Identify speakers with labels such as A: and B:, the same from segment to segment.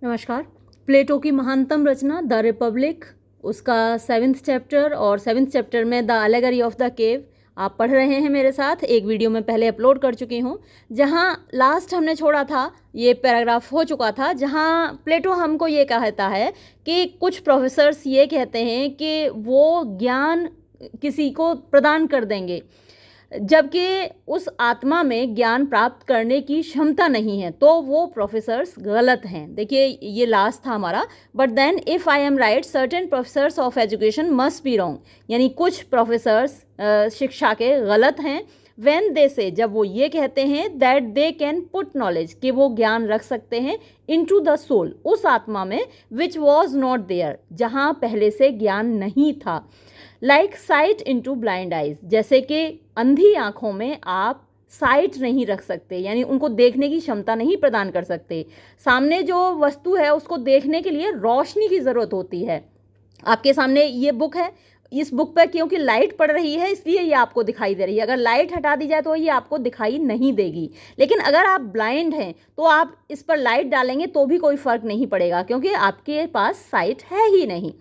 A: नमस्कार। प्लेटो की महानतम रचना द रिपब्लिक, उसका 7th चैप्टर और 7th चैप्टर में the allegory of the cave आप पढ़ रहे हैं मेरे साथ। एक वीडियो में पहले अपलोड कर चुकी हूँ। जहाँ लास्ट हमने छोड़ा था, ये पैराग्राफ हो चुका था, जहाँ प्लेटो हमको ये कहता है कि कुछ प्रोफेसर्स ये कहते हैं कि वो ज्ञान किसी को प्रदान कर देंगे, जबकि उस आत्मा में ज्ञान प्राप्त करने की क्षमता नहीं है, तो वो प्रोफेसर्स गलत हैं। देखिए, ये लास्ट था हमारा। But then if I am right, certain professors of education must be wrong, यानी कुछ प्रोफेसर्स शिक्षा के गलत हैं। व्हेन दे से, जब वो ये कहते हैं that they can put knowledge, कि वो ज्ञान रख सकते हैं, इनटू द सोल, उस आत्मा में, विच वॉज नॉट देयर, जहाँ पहले से ज्ञान नहीं था। Like site into blind eyes, जैसे कि अंधी आँखों में आप साइट नहीं रख सकते, यानी उनको देखने की क्षमता नहीं प्रदान कर सकते। सामने जो वस्तु है उसको देखने के लिए रोशनी की ज़रूरत होती है। आपके सामने ये बुक है, इस बुक पर क्योंकि लाइट पड़ रही है इसलिए ये आपको दिखाई दे रही है। अगर लाइट हटा दी जाए तो ये आपको दिखाई नहीं देगी। लेकिन अगर आप ब्लाइंड हैं तो आप इस पर लाइट डालेंगे तो भी कोई फ़र्क नहीं पड़ेगा, क्योंकि आपके पास साइट है ही नहीं।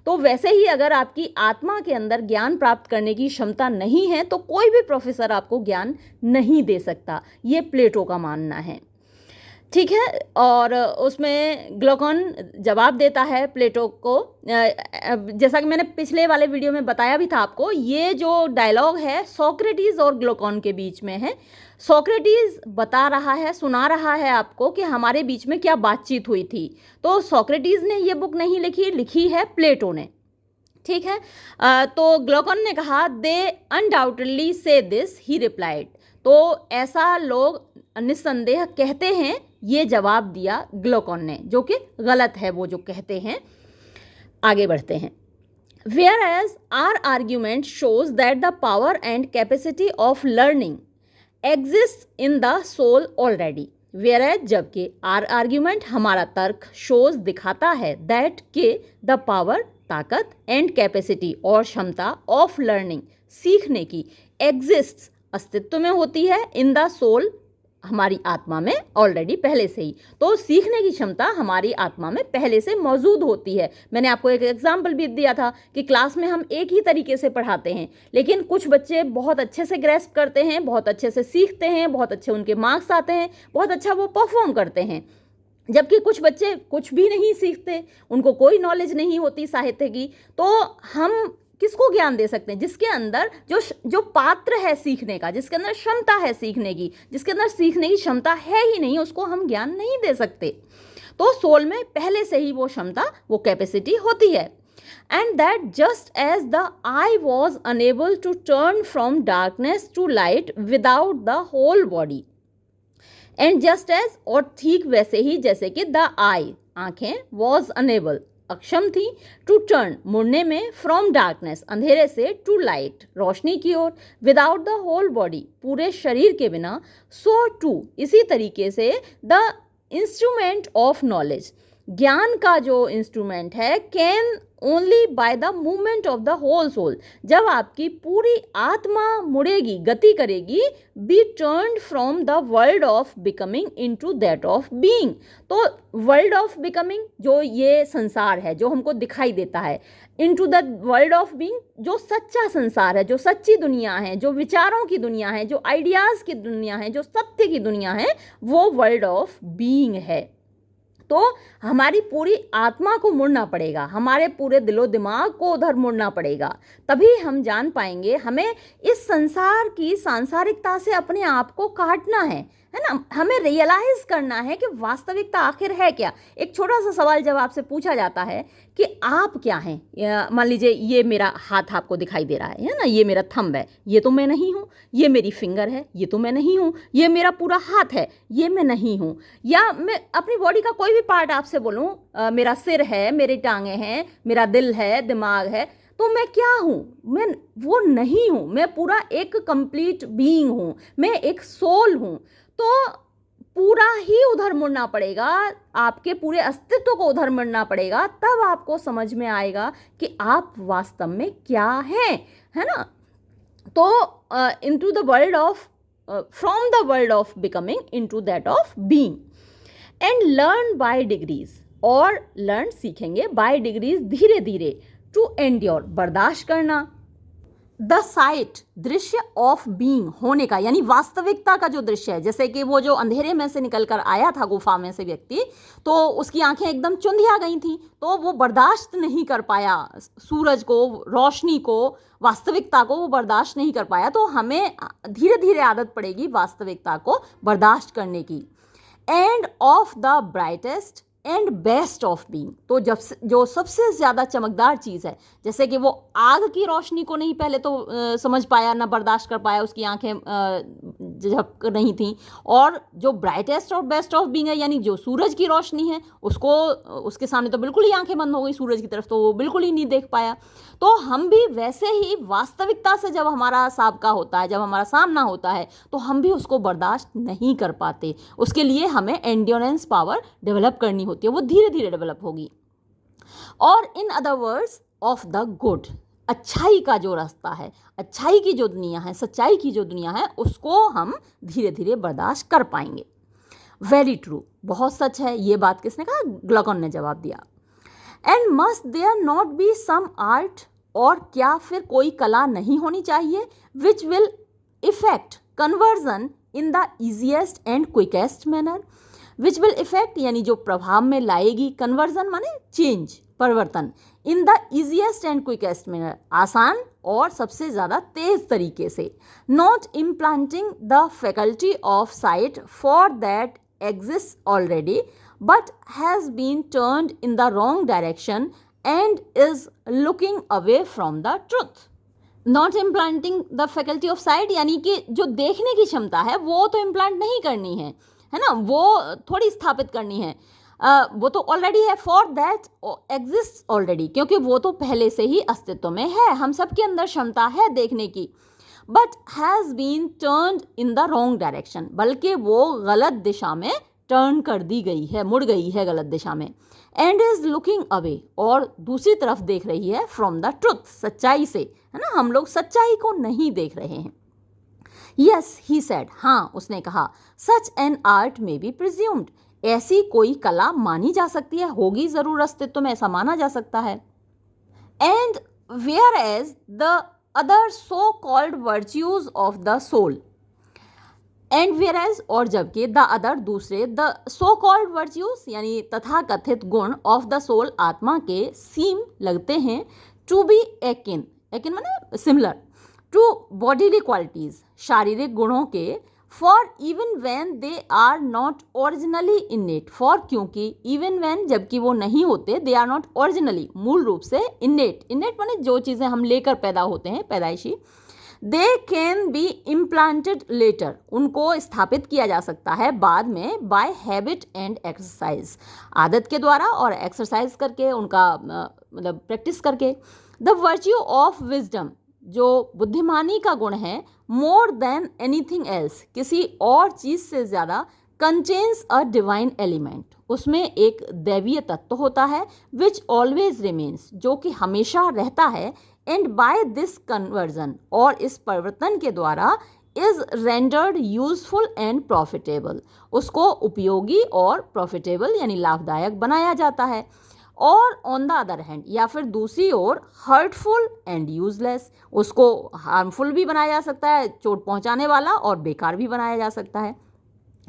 A: तो वैसे ही अगर आपकी आत्मा के अंदर ज्ञान प्राप्त करने की क्षमता नहीं है तो कोई भी प्रोफेसर आपको ज्ञान नहीं दे सकता। ये प्लेटो का मानना है, ठीक है। और उसमें ग्लूकॉन जवाब देता है प्लेटो को। जैसा कि मैंने पिछले वाले वीडियो में बताया भी था आपको, ये जो डायलॉग है सोक्रेटिस और ग्लूकॉन के बीच में है। सोक्रेटिस बता रहा है, सुना रहा है आपको कि हमारे बीच में क्या बातचीत हुई थी। तो सोक्रेटिस ने ये बुक नहीं लिखी, लिखी है प्लेटो ने, ठीक है। तो ग्लूकॉन ने कहा दे अनडाउटेडली से दिस, ही रिप्लाइड। तो ऐसा लोग निस्संदेह कहते हैं, ये जवाब दिया ग्लूकॉन ने, जो कि गलत है वो जो कहते हैं। आगे बढ़ते हैं। Whereas our argument shows that the power and capacity of learning exists in the soul already. Whereas जबकि our argument, हमारा तर्क, shows दिखाता है that के the power, ताकत, and capacity और क्षमता of learning, सीखने की, exists, अस्तित्व में होती है, in the soul, हमारी आत्मा में ऑलरेडी, पहले से ही। तो सीखने की क्षमता हमारी आत्मा में पहले से मौजूद होती है। मैंने आपको एक एग्जाम्पल भी दिया था कि क्लास में हम एक ही तरीके से पढ़ाते हैं, लेकिन कुछ बच्चे बहुत अच्छे से ग्रेस्प करते हैं, बहुत अच्छे से सीखते हैं, बहुत अच्छे उनके मार्क्स आते हैं, बहुत अच्छा वो परफॉर्म करते हैं। जबकि कुछ बच्चे कुछ भी नहीं सीखते, उनको कोई नॉलेज नहीं होती साहित्य की। तो हम किसको ज्ञान दे सकते हैं? जिसके अंदर जो पात्र है सीखने का, जिसके अंदर क्षमता है सीखने की, जिसके अंदर सीखने की क्षमता है ही नहीं, उसको हम ज्ञान नहीं दे सकते। तो सोल में पहले से ही वो क्षमता, वो कैपेसिटी होती है। And that just as the eye was unable to turn from darkness to light without the whole body, and just as, और ठीक वैसे ही जैसे कि द आई, आंखें, वॉज अनेबल, अक्षम थी, टू टर्न, मुड़ने में, फ्रॉम डार्कनेस, अंधेरे से, टू लाइट, रोशनी की ओर, विदाउट द होल बॉडी, पूरे शरीर के बिना, सो टू, इसी तरीके से, द इंस्ट्रूमेंट ऑफ नॉलेज, ज्ञान का जो इंस्ट्रूमेंट है, can only by the movement of the whole soul, जब आपकी पूरी आत्मा मुड़ेगी, गति करेगी, be turned from the world of becoming into that of being. तो वर्ल्ड ऑफ बिकमिंग, जो ये संसार है जो हमको दिखाई देता है, into the world of being, जो सच्चा संसार है, जो सच्ची दुनिया है, जो विचारों की दुनिया है, जो आइडियाज़ की दुनिया है, जो सत्य की दुनिया है, वो वर्ल्ड ऑफ बीइंग है। तो हमारी पूरी आत्मा को मुड़ना पड़ेगा, हमारे पूरे दिलो दिमाग को उधर मुड़ना पड़ेगा, तभी हम जान पाएंगे। हमें इस संसार की सांसारिकता से अपने आप को काटना है ना। हमें रियलाइज करना है कि वास्तविकता आखिर है क्या। एक छोटा सा सवाल जब आपसे पूछा जाता है कि आप क्या हैं, मान लीजिए ये मेरा हाथ आपको दिखाई दे रहा है ना, ये मेरा थंब है, ये तो मैं नहीं हूँ। ये मेरी फिंगर है, ये तो मैं नहीं हूँ। ये मेरा पूरा हाथ है, ये मैं नहीं हूँ। या मैं अपनी बॉडी का कोई भी पार्ट आपसे बोलूँ, मेरा सिर है, मेरी टांगें हैं, मेरा दिल है, दिमाग है, तो मैं क्या हूँ? मैं वो नहीं हूँ। मैं पूरा एक कंप्लीट बीइंग हूँ, मैं एक सोल हूँ। तो पूरा ही उधर मुड़ना पड़ेगा, आपके पूरे अस्तित्व को उधर मुड़ना पड़ेगा, तब आपको समझ में आएगा कि आप वास्तव में क्या हैं, है ना। तो into the world of, from the world of becoming into that of being, and learn by degrees, और लर्न सीखेंगे बाय डिग्रीज धीरे धीरे, टू एंड्योर बर्दाश्त करना, द साइट दृश्य ऑफ बीइंग होने का, यानी वास्तविकता का जो दृश्य है, जैसे कि वो जो अंधेरे में से निकल कर आया था गुफा में से व्यक्ति, तो उसकी आंखें एकदम चुंधिया गई थी, तो वो बर्दाश्त नहीं कर पाया सूरज को, रोशनी को, वास्तविकता को वो बर्दाश्त नहीं कर पाया। तो हमें धीरे धीरे आदत पड़ेगी वास्तविकता को बर्दाश्त करने की। And of the brightest and best of being, तो जब जो सबसे ज़्यादा चमकदार चीज़ है, जैसे कि वो आग की रोशनी को नहीं पहले तो समझ पाया, ना बर्दाश्त कर पाया, उसकी आंखें झपक नहीं थी, और जो ब्राइटेस्ट और बेस्ट ऑफ बीइंग है, यानी जो सूरज की रोशनी है, उसको उसके सामने तो बिल्कुल ही आंखें बंद हो गई सूरज की तरफ, तो वो बिल्कुल ही नहीं देख पाया। तो हम भी वैसे ही वास्तविकता से जब हमारा साबका होता है, जब हमारा सामना होता है, तो हम भी उसको बर्दाश्त नहीं कर पाते। उसके लिए हमें एंड्योरेंस पावर डेवलप करनी होती है, वो धीरे धीरे डेवलप होगी। और in other words of the good, अच्छाई का जो रास्ता है, अच्छाई की जो दुनिया है, सच्चाई की जो दुनिया है, उसको हम धीरे धीरे बर्दाश्त कर पाएंगे। वेरी ट्रू, बहुत सच है। ये बात किसने कहा? ग्लूकॉन ने जवाब दिया। And must there not be some art, और क्या फिर कोई कला नहीं होनी चाहिए, which will effect conversion in the easiest and quickest manner. Which will effect यानी जो प्रभाव में लाएगी, कन्वर्जन माने चेंज, परिवर्तन, in the easiest and quickest manner, आसान और सबसे ज़्यादा तेज तरीके से। Not implanting the faculty of sight for that exists already but has been turned in the wrong direction and is looking away from the truth. Not implanting the faculty of sight यानी कि जो देखने की क्षमता है वो तो implant नहीं करनी है ना, वो थोड़ी स्थापित करनी है, वो तो ऑलरेडी है। फॉर दैट एग्जिस्ट ऑलरेडी, क्योंकि वो तो पहले से ही अस्तित्व में है, हम सबके अंदर क्षमता है देखने की। But has been turned in the wrong direction, बल्कि वो गलत दिशा में टर्न कर दी गई है, मुड़ गई है गलत दिशा में। एंड इज लुकिंग अवे, और दूसरी तरफ देख रही है, फ्रॉम द ट्रुथ, सच्चाई से, है ना, हम लोग सच्चाई को नहीं देख रहे हैं। यस ही सेड, हाँ उसने कहा, सच एन आर्ट में बी प्रिज्यूम्ड, ऐसी कोई कला मानी जा सकती है, होगी जरूर अस्तित्व में, ऐसा माना जा सकता है। And whereas the other so called virtues of the soul, and whereas, और जबकि द अदर दूसरे, द सो कॉल्ड वर्च्यूज यानी तथा कथित गुण, ऑफ द सोल आत्मा के, सीम लगते हैं, टू बी एकिन, एकिन माने सिमिलर, टू बॉडीली क्वालिटीज, शारीरिक गुणों के, for even when they are not originally innate, for क्योंकि, इवन वैन जबकि वो नहीं होते, दे आर नॉट ओरिजिनली मूल रूप से, इनेट, इनेट माने जो चीज़ें हम लेकर पैदा होते हैं, पैदाइशी, they can be implanted later, उनको स्थापित किया जा सकता है बाद में, बाय हैबिट एंड एक्सरसाइज, आदत के द्वारा और एक्सरसाइज करके, उनका मतलब प्रैक्टिस करके। द वर्च्यू ऑफ विजडम, जो बुद्धिमानी का गुण है, मोर देन एनीथिंग एल्स, किसी और चीज़ से ज़्यादा, कंटेन्स अ डिवाइन एलिमेंट, उसमें एक दैवीय तत्व होता है, विच ऑलवेज रिमेन्स, जो कि हमेशा रहता है, एंड बाय दिस कन्वर्जन, और इस परिवर्तन के द्वारा, is rendered useful and profitable, उसको उपयोगी और प्रॉफिटेबल यानी लाभदायक बनाया जाता है। और ऑन द अदर हैंड, या फिर दूसरी ओर, हर्टफुल एंड यूजलेस, उसको हार्मफुल भी बनाया जा सकता है, चोट पहुंचाने वाला, और बेकार भी बनाया जा सकता है।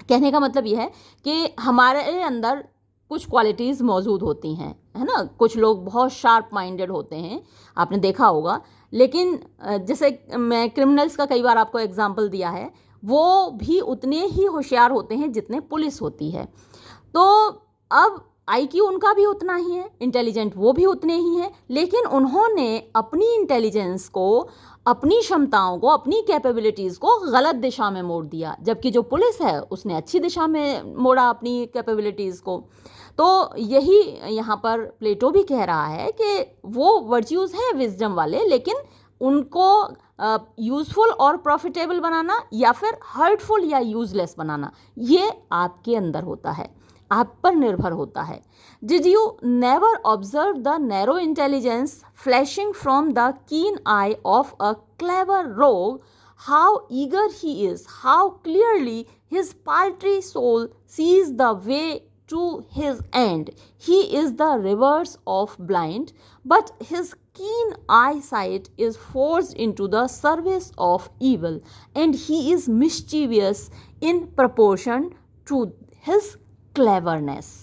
A: कहने का मतलब यह है कि हमारे अंदर कुछ क्वालिटीज़ मौजूद होती हैं, है ना, कुछ लोग बहुत शार्प माइंडेड होते हैं, आपने देखा होगा, लेकिन जैसे मैं क्रिमिनल्स का कई बार आपको एग्जाम्पल दिया है, वो भी उतने ही होशियार होते हैं जितने पुलिस होती है। तो अब IQ उनका भी उतना ही है, इंटेलिजेंट वो भी उतने ही हैं, लेकिन उन्होंने अपनी इंटेलिजेंस को, अपनी क्षमताओं को, अपनी कैपेबिलिटीज़ को गलत दिशा में मोड़ दिया, जबकि जो पुलिस है उसने अच्छी दिशा में मोड़ा अपनी कैपेबिलिटीज़ को। तो यही यहाँ पर प्लेटो भी कह रहा है कि वो वर्च्यूज़ हैं विजडम वाले, लेकिन उनको यूज़फुल और प्रॉफिटेबल बनाना या फिर हर्टफुल या यूजलेस बनाना, ये आपके अंदर होता है, आप पर निर्भर होता है। Did you never observe the narrow intelligence flashing from the keen eye of a clever rogue, how eager he is, how clearly his paltry soul sees the way to his end. He is the reverse of blind, but his keen eyesight is forced into the service of evil, and he is mischievous in proportion to his cleverness.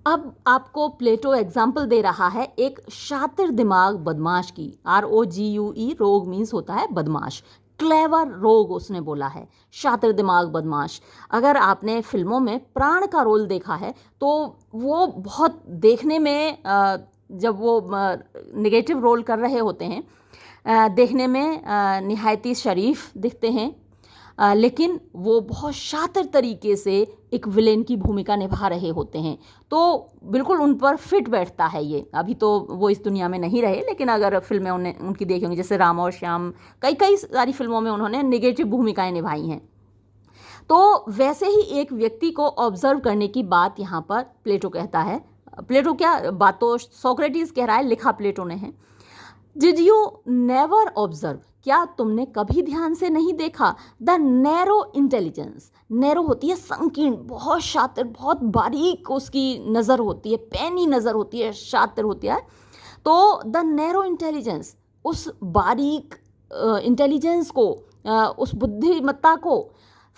A: अब आपको प्लेटो example दे रहा है एक शातिर दिमाग बदमाश की। ROGUE, रोग मीन्स होता है बदमाश, क्लेवर रोग उसने बोला है, शातिर दिमाग बदमाश। अगर आपने फिल्मों में प्राण का रोल देखा है तो वो बहुत देखने में जब वो नेगेटिव रोल कर रहे होते हैं देखने में निहायती शरीफ दिखते हैं, लेकिन वो बहुत शातिर तरीके से एक विलेन की भूमिका निभा रहे होते हैं, तो बिल्कुल उन पर फिट बैठता है ये। अभी तो वो इस दुनिया में नहीं रहे, लेकिन अगर फिल्में उनकी देखी होंगी, जैसे राम और श्याम, कई सारी फिल्मों में उन्होंने नेगेटिव भूमिकाएं निभाई हैं। तो वैसे ही एक व्यक्ति को ऑब्जर्व करने की बात यहाँ पर प्लेटो कहता है। प्लेटो क्या बात तो सोक्रेटिस कह रहा है, लिखा प्लेटो ने है। डिड यू नेवर ऑब्जर्व, क्या तुमने कभी ध्यान से नहीं देखा, द नैरो इंटेलिजेंस। नैरो होती है संकीर्ण, बहुत शातिर, बहुत बारीक उसकी नज़र होती है, पैनी नज़र होती है, शातिर होती है। तो द नैरो इंटेलिजेंस, उस बारीक इंटेलिजेंस को, उस बुद्धिमत्ता को,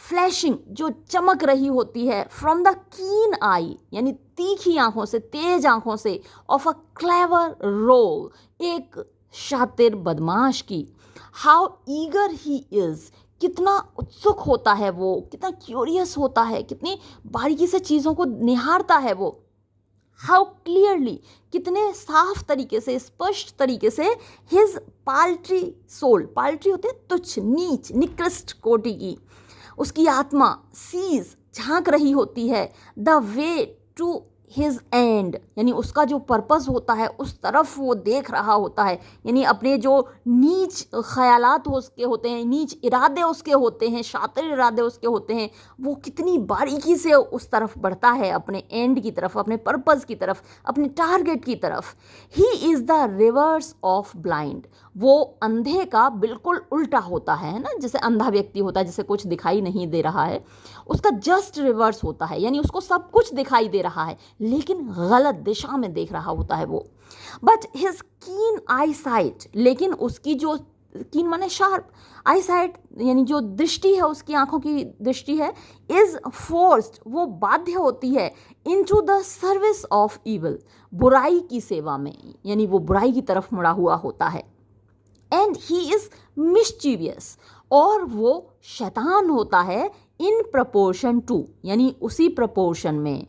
A: फ्लैशिंग जो चमक रही होती है, फ्रॉम द कीन आई यानी तीखी आंखों से, तेज आंखों से, ऑफ अ क्लेवर रोग, एक शातिर बदमाश की। हाउ ईगर ही इज, कितना उत्सुक होता है वो, कितना क्यूरियस होता है, कितनी बारीकी से चीज़ों को निहारता है वो। हाउ क्लियरली, कितने साफ तरीके से, स्पष्ट तरीके से, हिज पाल्ट्री सोल, पाल्ट्री होते हैं तुच्छ, नीच, निकृष्ट कोटि की, उसकी आत्मा सीज, झांक रही होती है, the way to his end यानी उसका जो पर्पस होता है उस तरफ वो देख रहा होता है, यानी अपने जो नीच ख्यालात उसके होते हैं, नीच इरादे उसके होते हैं, शातिर इरादे उसके होते हैं, वो कितनी बारीकी से उस तरफ बढ़ता है, अपने एंड की तरफ, अपने पर्पस की तरफ, अपने टारगेट की तरफ। He is the reverse of blind, वो अंधे का बिल्कुल उल्टा होता है ना, जैसे अंधा व्यक्ति होता है जिसे कुछ दिखाई नहीं दे रहा है, उसका जस्ट रिवर्स होता है, यानी उसको सब कुछ दिखाई दे रहा है लेकिन गलत दिशा में देख रहा होता है वो। बट हिज कीन आई साइट, लेकिन उसकी जो कीन माने शार्प, आई साइट यानी जो दृष्टि है, उसकी आंखों की दृष्टि है, इज फोर्स्ड, वो बाध्य होती है, into the service of evil, बुराई की सेवा में, यानी वो बुराई की तरफ मुड़ा हुआ होता है। एंड ही इज मिस्चीवियस, और वो शैतान होता है, इन प्रपोर्शन टू यानी उसी प्रपोर्शन में,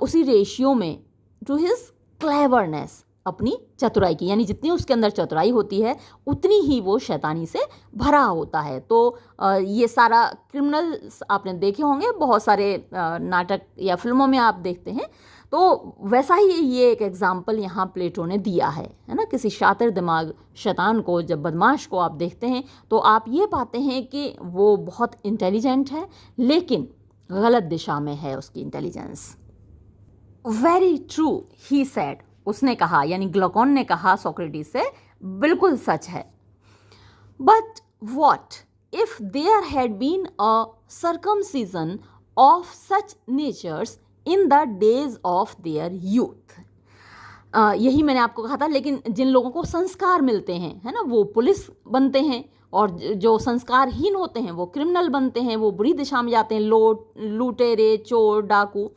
A: उसी रेशियो में, टू हिज क्लेवरनेस, अपनी चतुराई की, यानी जितनी उसके अंदर चतुराई होती है उतनी ही वो शैतानी से भरा होता है। तो ये सारा क्रिमिनल्स आपने देखे होंगे, बहुत सारे नाटक या फिल्मों में आप देखते हैं, तो वैसा ही ये एक एग्जाम्पल यहाँ प्लेटो ने दिया है ना। किसी शातिर दिमाग शैतान को, जब बदमाश को आप देखते हैं तो आप ये पाते हैं कि वो बहुत इंटेलिजेंट है लेकिन गलत दिशा में है उसकी intelligence. Very true he said, उसने कहा, यानी ग्लूकोन ने कहा सोक्रेटिस से, बिल्कुल सच है। But what if there had been a circumcision of such natures in the days of their youth. यही मैंने आपको कहा था, लेकिन जिन लोगों को संस्कार मिलते हैं, है ना, वो पुलिस बनते हैं, और जो संस्कारहीन होते हैं वो क्रिमिनल बनते हैं, वो बुरी दिशा में जाते हैं, लुटेरे, चोर, डाकू,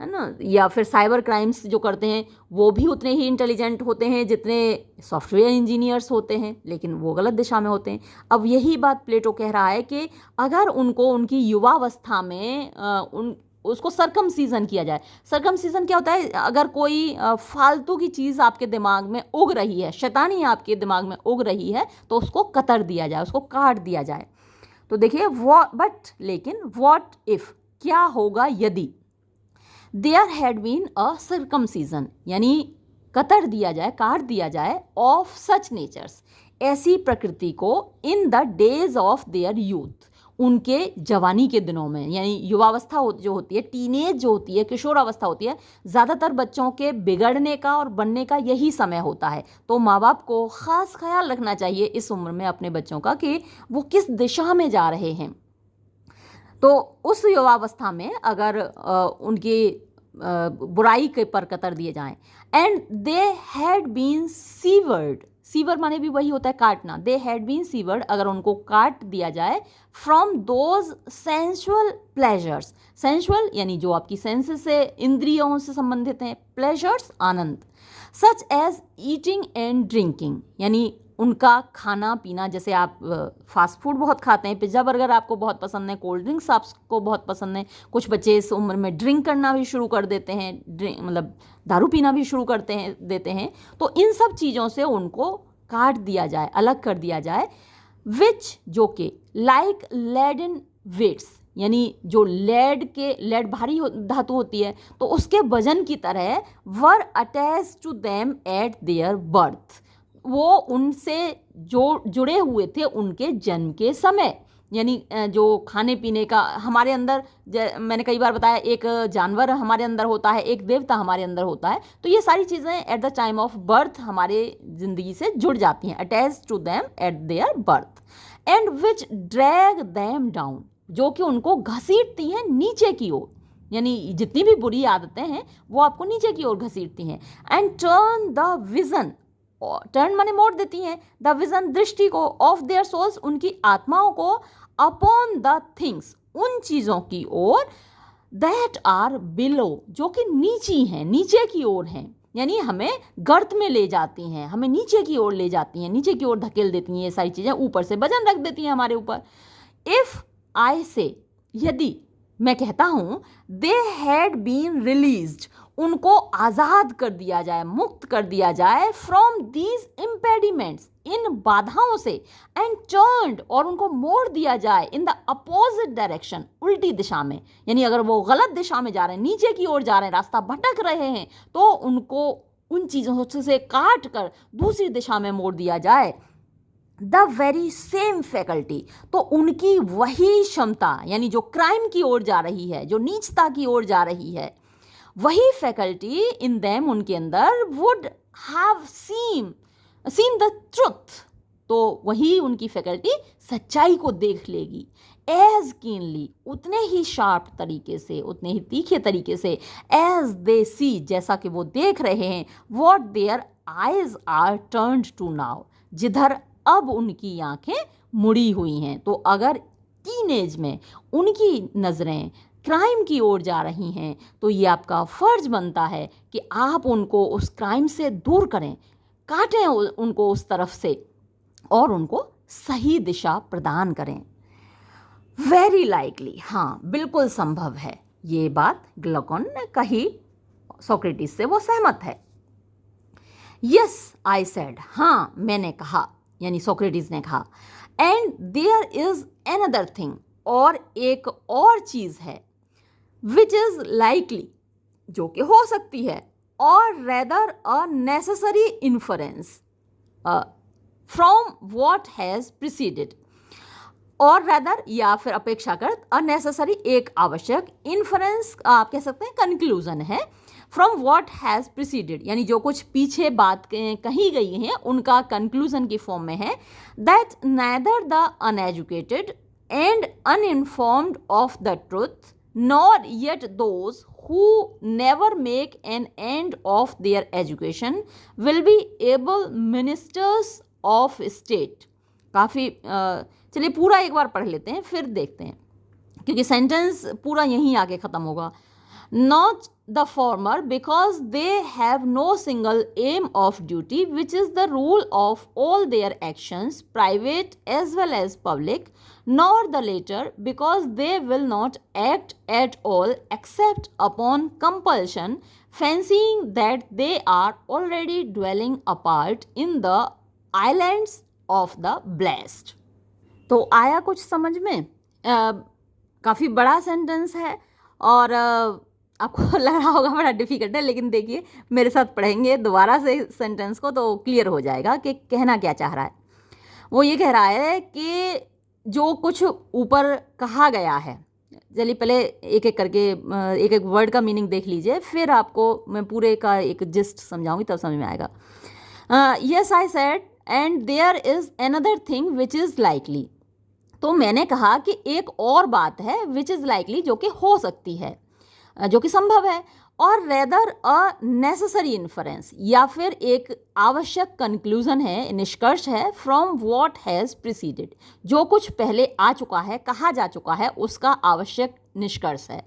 A: है ना, या फिर साइबर क्राइम्स जो करते हैं वो भी उतने ही इंटेलिजेंट होते हैं जितने सॉफ्टवेयर इंजीनियर्स होते हैं, लेकिन वो गलत दिशा में होते हैं। अब यही बात प्लेटो कह रहा है कि अगर उनको उनकी युवावस्था में उसको सर्कमसीजन किया जाए। सर्कमसीजन क्या होता है? अगर कोई फालतू की चीज़ आपके दिमाग में उग रही है, शैतानी आपके दिमाग में उग रही है, तो उसको कतर दिया जाए, उसको काट दिया जाए। तो देखिए लेकिन व्हाट इफ, क्या होगा यदि, there had been a circumcision यानी कतर दिया जाए, काट दिया जाए, ऑफ सच नेचर्स, ऐसी प्रकृति को, इन the days of their youth, उनके जवानी के दिनों में, यानी युवावस्था जो होती है, टीनेज जो होती है, किशोरावस्था होती है, ज़्यादातर बच्चों के बिगड़ने का और बनने का यही समय होता है। तो माँ बाप को ख़ास ख्याल रखना चाहिए इस उम्र में अपने बच्चों का कि वो किस दिशा में जा रहे हैं। तो उस युवावस्था में अगर उनकी बुराई के पर कतर दिए जाएं। And they had been severed, sever माने भी वही होता है काटना, दे हैड बीन सीवर्ड, अगर उनको काट दिया जाए, from those sensual pleasures, sensual यानी जो आपकी सेंसेस से, इंद्रियों से संबंधित हैं, प्लेजर्स आनंद, such as eating and drinking, यानी उनका खाना पीना, जैसे आप फास्ट फूड बहुत खाते हैं, पिज़्ज़ा बर्गर आपको बहुत पसंद है, कोल्ड ड्रिंक्स आपको बहुत पसंद है, कुछ बच्चे इस उम्र में ड्रिंक करना भी शुरू कर देते हैं, मतलब दारू पीना भी शुरू देते हैं, तो इन सब चीज़ों से उनको काट दिया जाए, अलग कर दिया जाए, विच जो कि लाइक लेडन वेट्स, यानी जो लेड भारी धातु होती है, तो उसके वजन की तरह, were attach to them at their birth, वो उनसे जो जुड़े हुए थे उनके जन्म के समय, यानी जो खाने पीने का हमारे अंदर, मैंने कई बार बताया, एक जानवर हमारे अंदर होता है, एक देवता हमारे अंदर होता है, तो ये सारी चीज़ें at the time of birth हमारे ज़िंदगी से जुड़ जाती हैं, attach to them at their birth, and which drag them down, जो कि उनको घसीटती हैं नीचे की ओर, यानी जितनी भी बुरी आदतें हैं वो आपको नीचे की ओर घसीटती हैं, and turn the vision, turn माने मोड़ देती हैं, द विजन दृष्टि को, ऑफ देयर सोल्स उनकी आत्माओं को, अपॉन द थिंग्स उन चीज़ों की ओर, दैट आर बिलो जो कि नीची हैं, नीचे की ओर हैं, यानी हमें गर्त में ले जाती हैं, हमें नीचे की ओर ले जाती हैं, नीचे की ओर धकेल देती हैं, ये सारी चीज़ें ऊपर से वजन रख देती हैं हमारे ऊपर। इफ़ आई से, यदि मैं कहता हूँ, दे हैड बीन रिलीज्ड, उनको आज़ाद कर दिया जाए, मुक्त कर दिया जाए, फ्रॉम दीज इम्पेडिमेंट्स, इन बाधाओं से, एंड टर्न्ड और उनको मोड़ दिया जाए, इन द अपोजिट डायरेक्शन, उल्टी दिशा में, यानी अगर वो गलत दिशा में जा रहे हैं, नीचे की ओर जा रहे हैं, रास्ता भटक रहे हैं, तो उनको उन चीज़ों से काट कर दूसरी दिशा में मोड़ दिया जाए। द वेरी सेम फैकल्टी, तो उनकी वही क्षमता, यानी जो क्राइम की ओर जा रही है, जो नीचता की ओर जा रही है, वही फैकल्टी इन देम उनके अंदर, would have seen the truth, तो वही उनकी फैकल्टी सच्चाई को देख लेगी, एज कीनली, उतने ही शार्प तरीके से, उतने ही तीखे तरीके से, एज दे सी, जैसा कि वो देख रहे हैं, what their eyes are turned to now, जिधर अब उनकी आंखें मुड़ी हुई हैं। तो अगर टीनेज में उनकी नज़रें क्राइम की ओर जा रही हैं, तो ये आपका फ़र्ज बनता है कि आप उनको उस क्राइम से दूर करें, काटें उनको उस तरफ से, और उनको सही दिशा प्रदान करें। वेरी लाइकली, हाँ बिल्कुल संभव है, ये बात ग्लूकोन ने कही, सोक्रेटिस से वो सहमत है। यस आई सेड, हाँ मैंने कहा, यानी सोक्रेटिस ने कहा। And there is another thing, और एक और चीज़ है, विच इज़ लाइकली, जो कि हो सकती है, और rather a necessary inference from what has preceded, और रेदर या फिर अपेक्षाकृत, अनेसेसरी एक आवश्यक, इन्फरेंस आप कह सकते हैं कंक्लूजन है, फ्रॉम व्हाट हैज़ प्रिसीडेड, यानी जो कुछ पीछे बात कही गई हैं उनका कंक्लूजन की फॉर्म में है, that neither the uneducated and uninformed of the truth, nor yet those who never make an end of their education will be able ministers of state। काफ़ी चलिए पूरा एक बार पढ़ लेते हैं फिर देखते हैं, क्योंकि सेंटेंस पूरा यहीं आके ख़त्म होगा। Not the former because they have no single aim of duty, which is the rule of all their actions, private as well as public, nor the latter because they will not act at all except upon compulsion, fancying that they are already dwelling apart in the islands of the blessed। तो आया कुछ समझ में? काफ़ी बड़ा sentence है और आपको लग रहा होगा बड़ा डिफ़िकल्ट है, लेकिन देखिए मेरे साथ पढ़ेंगे दोबारा से सेंटेंस को तो क्लियर हो जाएगा कि कहना क्या चाह रहा है। वो ये कह रहा है कि जो कुछ ऊपर कहा गया है, चलिए पहले एक एक करके एक एक वर्ड का मीनिंग देख लीजिए, फिर आपको मैं पूरे का एक जिस्ट समझाऊंगी तब समझ में आएगा। Yes I said and there is another thing which is likely, तो मैंने कहा कि एक और बात है विच इज़ लाइकली, जो कि हो सकती है, जो कि संभव है, और रेदर अ नेसेसरी इन्फरेंस, या फिर एक आवश्यक कंक्लूजन है, निष्कर्ष है, फ्रॉम व्हाट हैज़ प्रीसीडेड, जो कुछ पहले आ चुका है, कहा जा चुका है, उसका आवश्यक निष्कर्ष है।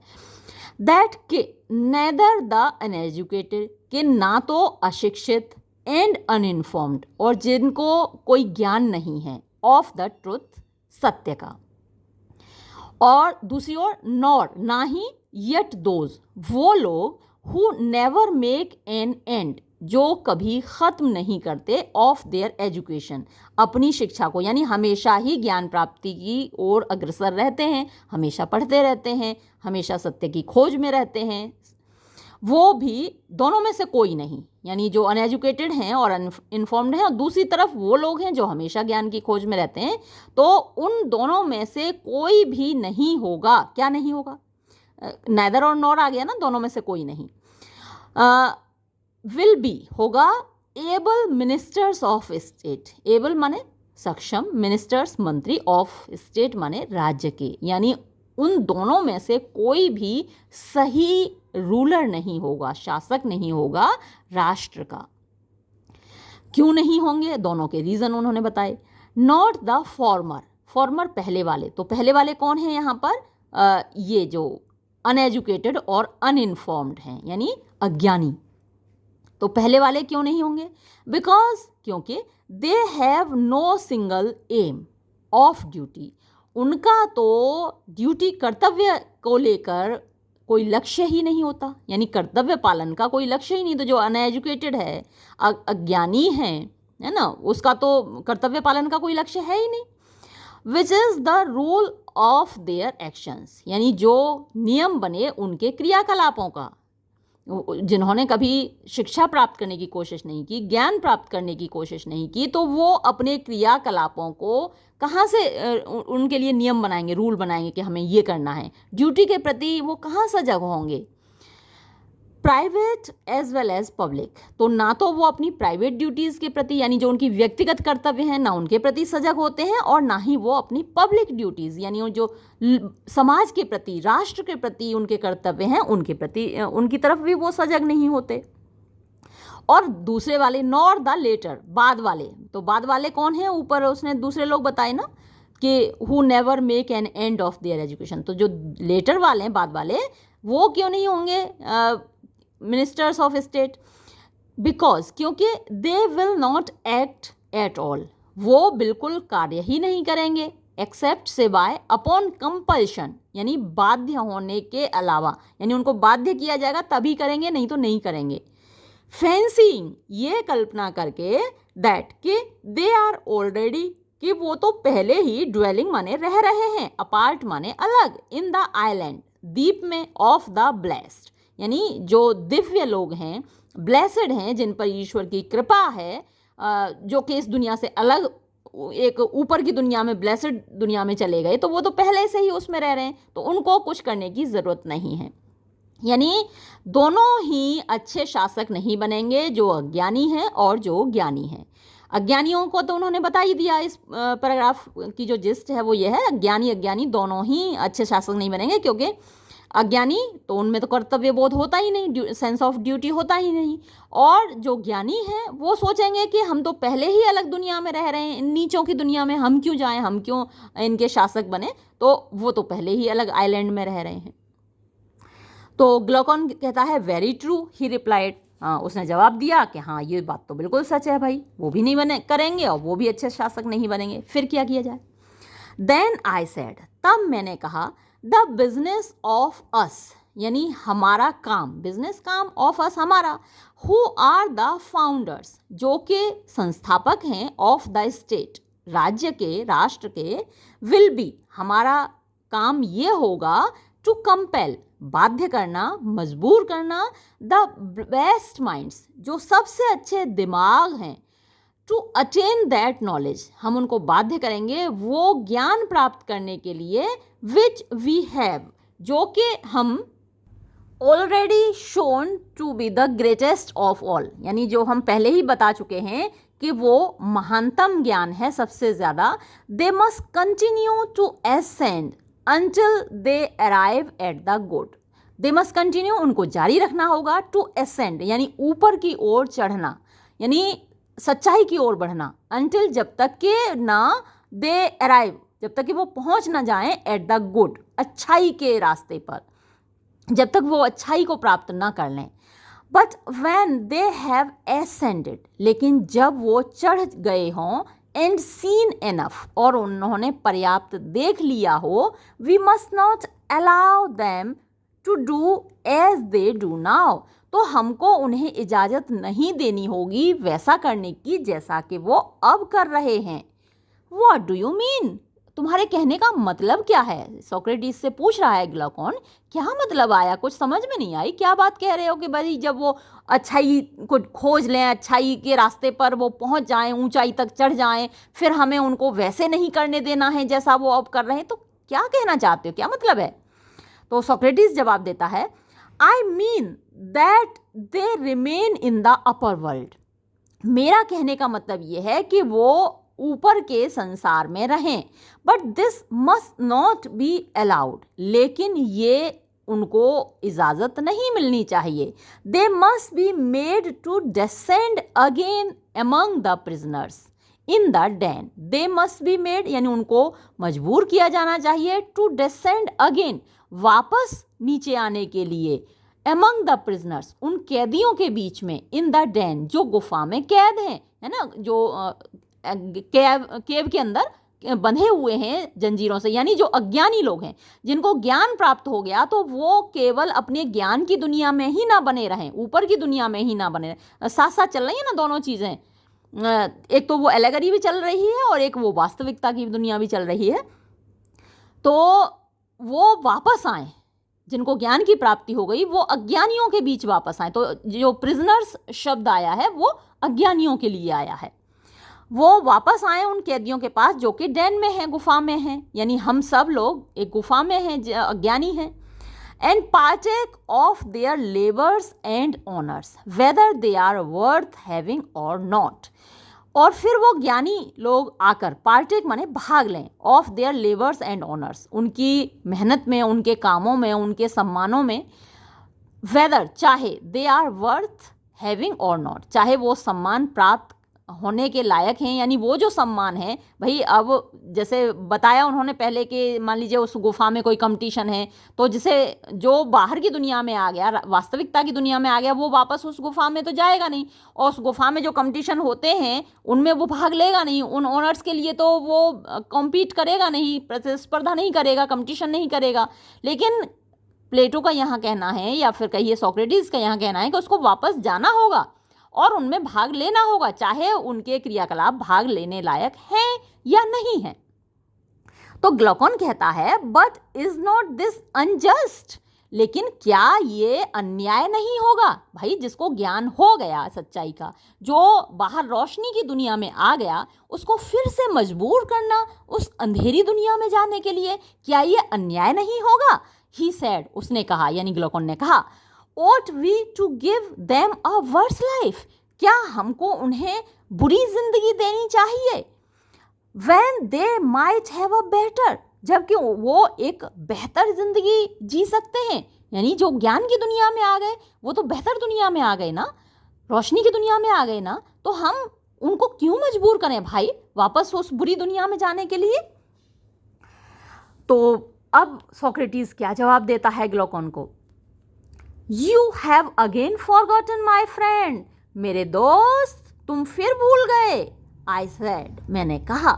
A: दैट के नेदर द अनएजुकेटेड, के ना तो अशिक्षित, एंड अनइन्फॉर्म्ड, और जिनको कोई ज्ञान नहीं है, ऑफ द ट्रुथ, सत्य का, और दूसरी ओर नॉर, ना ही, येट दोज, वो लोग, who never make an and, जो कभी ख़त्म नहीं करते, ऑफ देयर एजुकेशन, अपनी शिक्षा को, यानी हमेशा ही ज्ञान प्राप्ति की ओर अग्रसर रहते हैं, हमेशा पढ़ते रहते हैं, हमेशा सत्य की खोज में रहते हैं, वो भी दोनों में से कोई नहीं, यानी जो अनएजुकेटेड हैं और अनइन्फॉर्म्ड हैं, और दूसरी तरफ वो लोग हैं जो हमेशा ज्ञान की खोज में रहते हैं, तो उन दोनों में से कोई भी नहीं होगा। क्या नहीं होगा? नेदर और नॉर आ गया ना, दोनों में से कोई नहीं। विल बी होगा able ministers of state, able माने सक्षम, मिनिस्टर्स मंत्री, ऑफ स्टेट माने राज्य के, यानी उन दोनों में से कोई भी सही रूलर नहीं होगा, शासक नहीं होगा राष्ट्र का। क्यों नहीं होंगे? दोनों के रीज़न उन्होंने बताए। नॉट द फॉर्मर, फॉर्मर पहले वाले, तो पहले वाले कौन हैं यहाँ पर? ये जो अनएजुकेटेड और अनइन्फॉर्म्ड हैं, यानी अज्ञानी। तो पहले वाले क्यों नहीं होंगे? बिकॉज, क्योंकि they have no single aim of duty, उनका तो ड्यूटी, कर्तव्य को लेकर कोई लक्ष्य ही नहीं होता, यानी कर्तव्य पालन का कोई लक्ष्य ही नहीं। तो जो अनएजुकेटेड है, अज्ञानी है ना, उसका तो कर्तव्य पालन का कोई लक्ष्य है ही नहीं। Which is the rule of their actions, यानी जो नियम बने उनके क्रियाकलापों का। जिन्होंने कभी शिक्षा प्राप्त करने की कोशिश नहीं की, ज्ञान प्राप्त करने की कोशिश नहीं की, तो वो अपने क्रियाकलापों को कहाँ से उनके लिए नियम बनाएंगे, रूल बनाएंगे कि हमें ये करना है? ड्यूटी के प्रति वो कहाँ सजग होंगे? Private as well as public, तो ना तो वो अपनी प्राइवेट ड्यूटीज़ के प्रति, यानी जो उनकी व्यक्तिगत कर्तव्य हैं, ना उनके प्रति सजग होते हैं, और ना ही वो अपनी पब्लिक ड्यूटीज़, यानी जो समाज के प्रति, राष्ट्र के प्रति उनके कर्तव्य हैं, उनके प्रति, उनकी तरफ भी वो सजग नहीं होते। और दूसरे वाले, नॉर द लेटर, बाद वाले, तो बाद वाले कौन है? ऊपर उसने दूसरे लोग बताए ना कि who never make an end of their education, तो जो लेटर वाले हैं, बाद वाले, वो क्यों नहीं होंगे मिनिस्टर्स ऑफ स्टेट? बिकॉज, क्योंकि they will not act at all, वो बिल्कुल कार्य ही नहीं करेंगे, एक्सेप्ट सिवाय अपॉन कंपल्शन, यानी बाध्य होने के अलावा, यानी उनको बाध्य किया जाएगा तभी करेंगे, नहीं तो नहीं करेंगे। फैंसिंग, ये कल्पना करके, दैट कि दे आर ऑलरेडी, कि वो तो पहले ही, ड्वेलिंग माने रह रहे हैं, अपार्ट माने अलग, इन द आइलैंड, द्वीप में, ऑफ द ब्लेस्ड, यानी जो दिव्य लोग हैं, ब्लेसड हैं, जिन पर ईश्वर की कृपा है, जो कि इस दुनिया से अलग एक ऊपर की दुनिया में, ब्लेसड दुनिया में चले गए, तो वो तो पहले से ही उसमें रह रहे हैं, तो उनको कुछ करने की ज़रूरत नहीं है। यानी दोनों ही अच्छे शासक नहीं बनेंगे, जो अज्ञानी हैं और जो ज्ञानी हैं। अज्ञानियों को तो उन्होंने बता ही दिया, इस पैराग्राफ की जो जिस्ट है वो ये है, अज्ञानी दोनों ही अच्छे शासक नहीं बनेंगे, क्योंकि अज्ञानी तो उनमें तो कर्तव्य बोध होता ही नहीं, सेंस ऑफ ड्यूटी होता ही नहीं, और जो ज्ञानी हैं वो सोचेंगे कि हम तो पहले ही अलग दुनिया में रह रहे हैं, इन नीचों की दुनिया में हम क्यों जाएं, हम क्यों इनके शासक बने, तो वो तो पहले ही अलग आइलैंड में रह रहे हैं। तो ग्लूकॉन कहता है वेरी ट्रू, ही रिप्लाइड, हाँ, उसने जवाब दिया कि हाँ, ये बात तो बिल्कुल सच है भाई, वो भी नहीं बने करेंगे और वो भी अच्छे शासक नहीं बनेंगे, फिर क्या किया जाए? देन आई सेड, तब मैंने कहा, द बिजनेस ऑफ अस, यानी हमारा काम, बिजनेस काम, ऑफ अस हमारा, हु आर द फाउंडर्स, जो कि संस्थापक हैं, ऑफ द स्टेट, राज्य के, राष्ट्र के, विल बी, हमारा काम ये होगा, टू कंपेल, बाध्य करना, मजबूर करना, द बेस्ट माइंड्स, जो सबसे अच्छे दिमाग हैं, टू अटेन दैट नॉलेज, हम उनको बाध्य करेंगे वो ज्ञान प्राप्त करने के लिए, विच वी हैव, जो कि हम already shown to be the greatest of all, यानी जो हम पहले ही बता चुके हैं कि वो महानतम ज्ञान है, सबसे ज़्यादा। They must continue to ascend until they arrive at the good, they must continue, उनको जारी रखना होगा, टू असेंड यानी ऊपर की ओर चढ़ना, यानी सच्चाई की ओर बढ़ना, अनटिल जब तक कि ना दे अराइव, जब तक कि वो पहुंच ना जाएं एट द गुड, अच्छाई के रास्ते पर, जब तक वो अच्छाई को प्राप्त ना कर लें। But when they have ascended, लेकिन जब वो चढ़ गए हों, एंड सीन एनफ, और उन्होंने पर्याप्त देख लिया हो, we must not allow them to do as they do now, तो हमको उन्हें इजाज़त नहीं देनी होगी वैसा करने की जैसा कि वो अब कर रहे हैं। What do you mean? तुम्हारे कहने का मतलब क्या है? सोक्रेटिस से पूछ रहा है ग्लूकोन, क्या मतलब आया? कुछ समझ में नहीं आई, क्या बात कह रहे हो कि भाई जब वो अच्छाई को खोज लें, अच्छाई के रास्ते पर वो पहुंच जाएं, ऊंचाई तक चढ़ जाएं, फिर हमें उनको वैसे नहीं करने देना है जैसा वो अब कर रहे हैं, तो क्या कहना चाहते हो, क्या मतलब है? तो सोक्रेटिस जवाब देता है, I mean that they remain in the upper world, मेरा कहने का मतलब ये है कि वो ऊपर के संसार में रहें, but this must not be allowed, लेकिन ये उनको इजाज़त नहीं मिलनी चाहिए। They must be made to descend again among the prisoners in the den, they must be made यानी उनको मजबूर किया जाना चाहिए, टू डिसेंड अगेन वापस नीचे आने के लिए, एमंग द प्रिजनर्स उन कैदियों के बीच में, इन द डैन जो गुफा में कैद हैं, है ना, जो केव के अंदर बंधे हुए हैं जंजीरों से, यानी जो अज्ञानी लोग हैं, जिनको ज्ञान प्राप्त हो गया तो वो केवल अपने ज्ञान की दुनिया में ही ना बने रहें, ऊपर की दुनिया में ही ना बने रहें, साथ साथ चल रही है ना दोनों चीज़ें, एक तो वो एलेगरी भी चल रही है और एक वो वास्तविकता की दुनिया भी चल रही है। तो वो वापस आए, जिनको ज्ञान की प्राप्ति हो गई वो अज्ञानियों के बीच वापस आए, तो जो प्रिजनर्स शब्द आया है वो अज्ञानियों के लिए आया है, वो वापस आए उन कैदियों के पास जो कि डैन में हैं, गुफा में हैं, यानी हम सब लोग एक गुफा में हैं, अज्ञानी हैं, and partake of their labours and honours whether they are worth having और नॉट, और फिर वो ज्ञानी लोग आकर पार्टेक माने भाग लें, of their labours and honours उनकी मेहनत में, उनके कामों में, उनके सम्मानों में, वेदर चाहे दे आर वर्थ हैविंग और नॉट, चाहे वो सम्मान प्राप्त होने के लायक हैं, यानी वो जो सम्मान है भाई, अब जैसे बताया उन्होंने पहले कि मान लीजिए उस गुफा में कोई कंपटीशन है, तो जिसे जो बाहर की दुनिया में आ गया, वास्तविकता की दुनिया में आ गया, वो वापस उस गुफा में तो जाएगा नहीं, और उस गुफा में जो कंपटीशन होते हैं उनमें वो भाग लेगा नहीं, उन ऑनर्स के लिए तो वो कॉम्पीट करेगा नहीं, प्रतिस्पर्धा नहीं करेगा, कंपटीशन नहीं करेगा। लेकिन प्लेटो का यहाँ कहना है, या फिर कहिए सोक्रेटिस का यहाँ कहना है कि उसको वापस जाना होगा और उनमें भाग लेना होगा, चाहे उनके क्रियाकलाप भाग लेने लायक हैं या नहीं है। तो ग्लूकोन कहता है, but is not this unjust, लेकिन क्या ये अन्याय नहीं होगा? भाई जिसको ज्ञान हो गया सच्चाई का, जो बाहर रोशनी की दुनिया में आ गया, उसको फिर से मजबूर करना उस अंधेरी दुनिया में जाने के लिए, क्या ये अन्याय नहीं होगा? ही सेड, उसने कहा, यानी ग्लूकोन ने कहा, ought we to give them a worse life, क्या हमको उन्हें बुरी जिंदगी देनी चाहिए? when they might have a better, जबकि वो एक बेहतर जिंदगी जी सकते हैं, यानी जो ज्ञान की दुनिया में आ गए वो तो बेहतर दुनिया में आ गए ना, रोशनी की दुनिया में आ गए ना, तो हम उनको क्यों मजबूर करें भाई वापस उस बुरी दुनिया में जाने के लिए? तो अब सोक्रेटिस क्या जवाब देता है ग्लूकोन को? You have again forgotten my friend, मेरे दोस्त तुम फिर भूल गए। I said, मैंने कहा,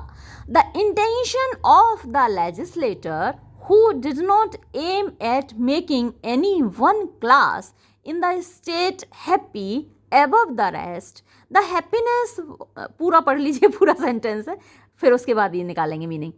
A: the intention of the legislator who did not aim at making any one class in the state happy above the rest, the happiness, पूरा पढ़ लीजिए, पूरा सेंटेंस है, फिर उसके बाद ये निकालेंगे meaning.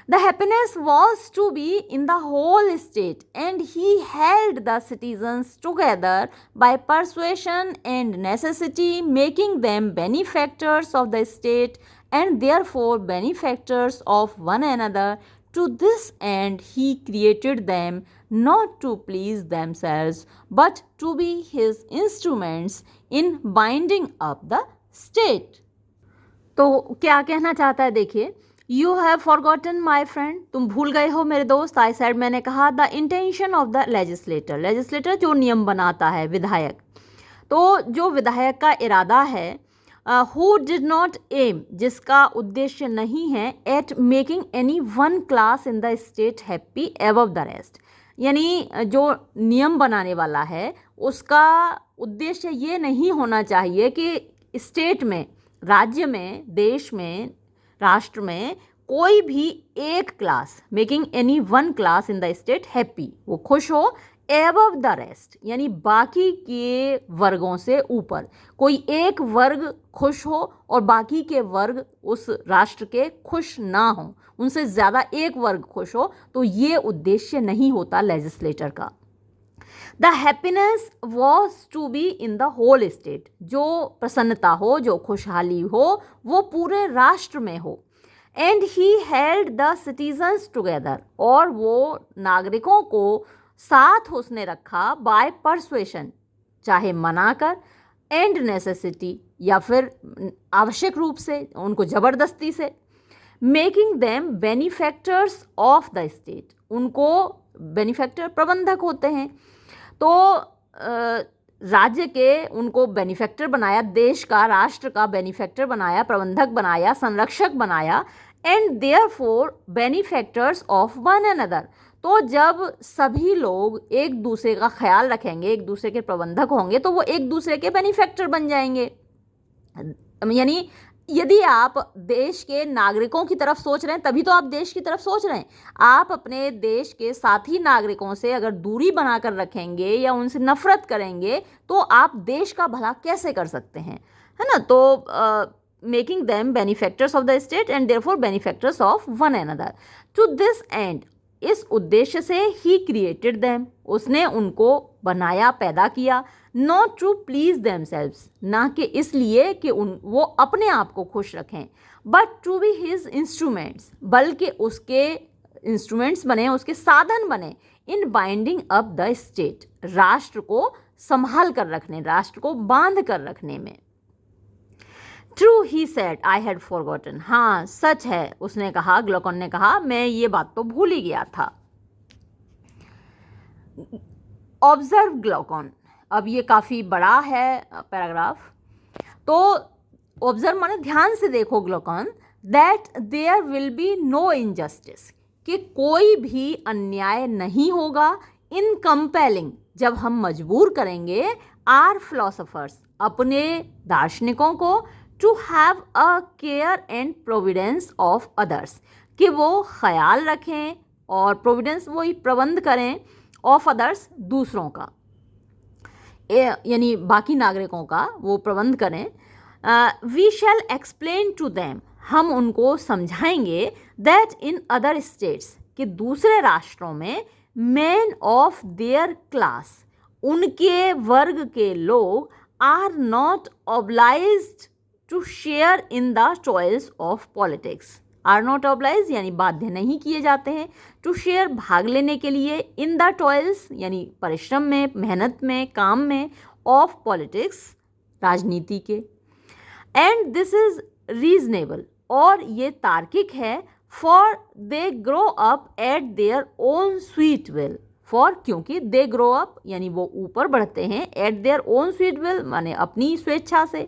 A: The happiness was to be in the whole state, and he held the citizens together by persuasion and necessity, making them benefactors of the state and therefore benefactors of one another. To this end he created them not to please themselves but to be his instruments in binding up the state. तो क्या कहना चाहता है देखिए, you have forgotten my friend, तुम भूल गए हो मेरे दोस्त। आई सेड, मैंने कहा, the intention of the legislator, legislator जो नियम बनाता है, विधायक, तो जो विधायक का इरादा है, हु डिड नॉट एम, जिसका उद्देश्य नहीं है, eight making any one class in the state happy above the rest, यानी जो नियम बनाने वाला है उसका उद्देश्य ये नहीं होना चाहिए कि स्टेट में, राज्य में, देश में, राष्ट्र में कोई भी एक class, making any one class in the state happy, वो खुश हो, एबव द रेस्ट, यानी बाकी के वर्गों से ऊपर, कोई एक वर्ग खुश हो और बाकी के वर्ग उस राष्ट्र के खुश ना हो, उनसे ज़्यादा एक वर्ग खुश हो, तो ये उद्देश्य नहीं होता लेजिस्लेटर का। The happiness was to be in the whole state, जो प्रसन्नता हो, जो खुशहाली हो, वो पूरे राष्ट्र में हो। And he held the citizens together, और वो नागरिकों को साथ उसने रखा, बाय परसुएशन, चाहे मना कर, एंड नेसेसिटी, या फिर आवश्यक रूप से, उनको ज़बरदस्ती से, making them benefactors of the state, उनको बेनिफैक्टर प्रबंधक होते हैं, तो राज्य के उनको बेनिफैक्टर बनाया, देश का, राष्ट्र का बेनिफैक्टर बनाया, प्रबंधक बनाया, संरक्षक बनाया, and therefore benefactors of one another, तो जब सभी लोग एक दूसरे का ख्याल रखेंगे, एक दूसरे के प्रबंधक होंगे, तो वो एक दूसरे के बेनिफैक्टर बन जाएंगे। यानी यदि आप देश के नागरिकों की तरफ सोच रहे हैं, तभी तो आप देश की तरफ सोच रहे हैं। आप अपने देश के साथी नागरिकों से अगर दूरी बनाकर रखेंगे या उनसे नफरत करेंगे, तो आप देश का भला कैसे कर सकते हैं, है ना। तो making them benefactors of the state and therefore benefactors of one another, to this end, इस उद्देश्य से ही क्रिएटेड देम, उसने उनको बनाया, पैदा किया, नॉट टू प्लीज देमसेल्व्स, ना कि इसलिए कि वो अपने आप को खुश रखें, but to be his instruments, बल्कि उसके इंस्ट्रूमेंट्स बने, उसके साधन बने, in binding up the state, राष्ट्र को संभाल कर रखने, राष्ट्र को बांध कर रखने में। True he said, I had forgotten, हाँ सच है, उसने कहा, ग्लूकॉन ने कहा, मैं ये बात तो भूल ही गया था। ऑब्जर्व ग्लूकॉन, अब ये काफ़ी बड़ा है पैराग्राफ, तो ऑब्जर्व माने ध्यान से देखो Glaucon, that there will be no injustice, कि कोई भी अन्याय नहीं होगा, इन कंपेलिंग, जब हम मजबूर करेंगे, आर फिलोसोफर्स, अपने दार्शनिकों को, to have a care and providence of others, कि वो ख्याल रखें और प्रोविडेंस, वही प्रबंध करें, ऑफ अदर्स, दूसरों का, यानी बाकी नागरिकों का वो प्रबंध करें। We shall explain to them, हम उनको समझाएंगे, दैट इन अदर स्टेट्स, कि दूसरे राष्ट्रों में, मैन ऑफ देयर क्लास, उनके वर्ग के लोग, are not obliged to share in the toils of politics, are not oblige यानी बाध्य नहीं किए जाते हैं, टू शेयर भाग लेने के लिए, इन द टॉयल्स यानी परिश्रम में, मेहनत में, काम में, ऑफ पॉलिटिक्स राजनीति के, एंड दिस इज रीजनेबल, और ये तार्किक है, for they grow up at their own sweet will, for क्योंकि दे ग्रो अप यानी वो ऊपर बढ़ते हैं, eight their own sweet will माने अपनी स्वेच्छा से,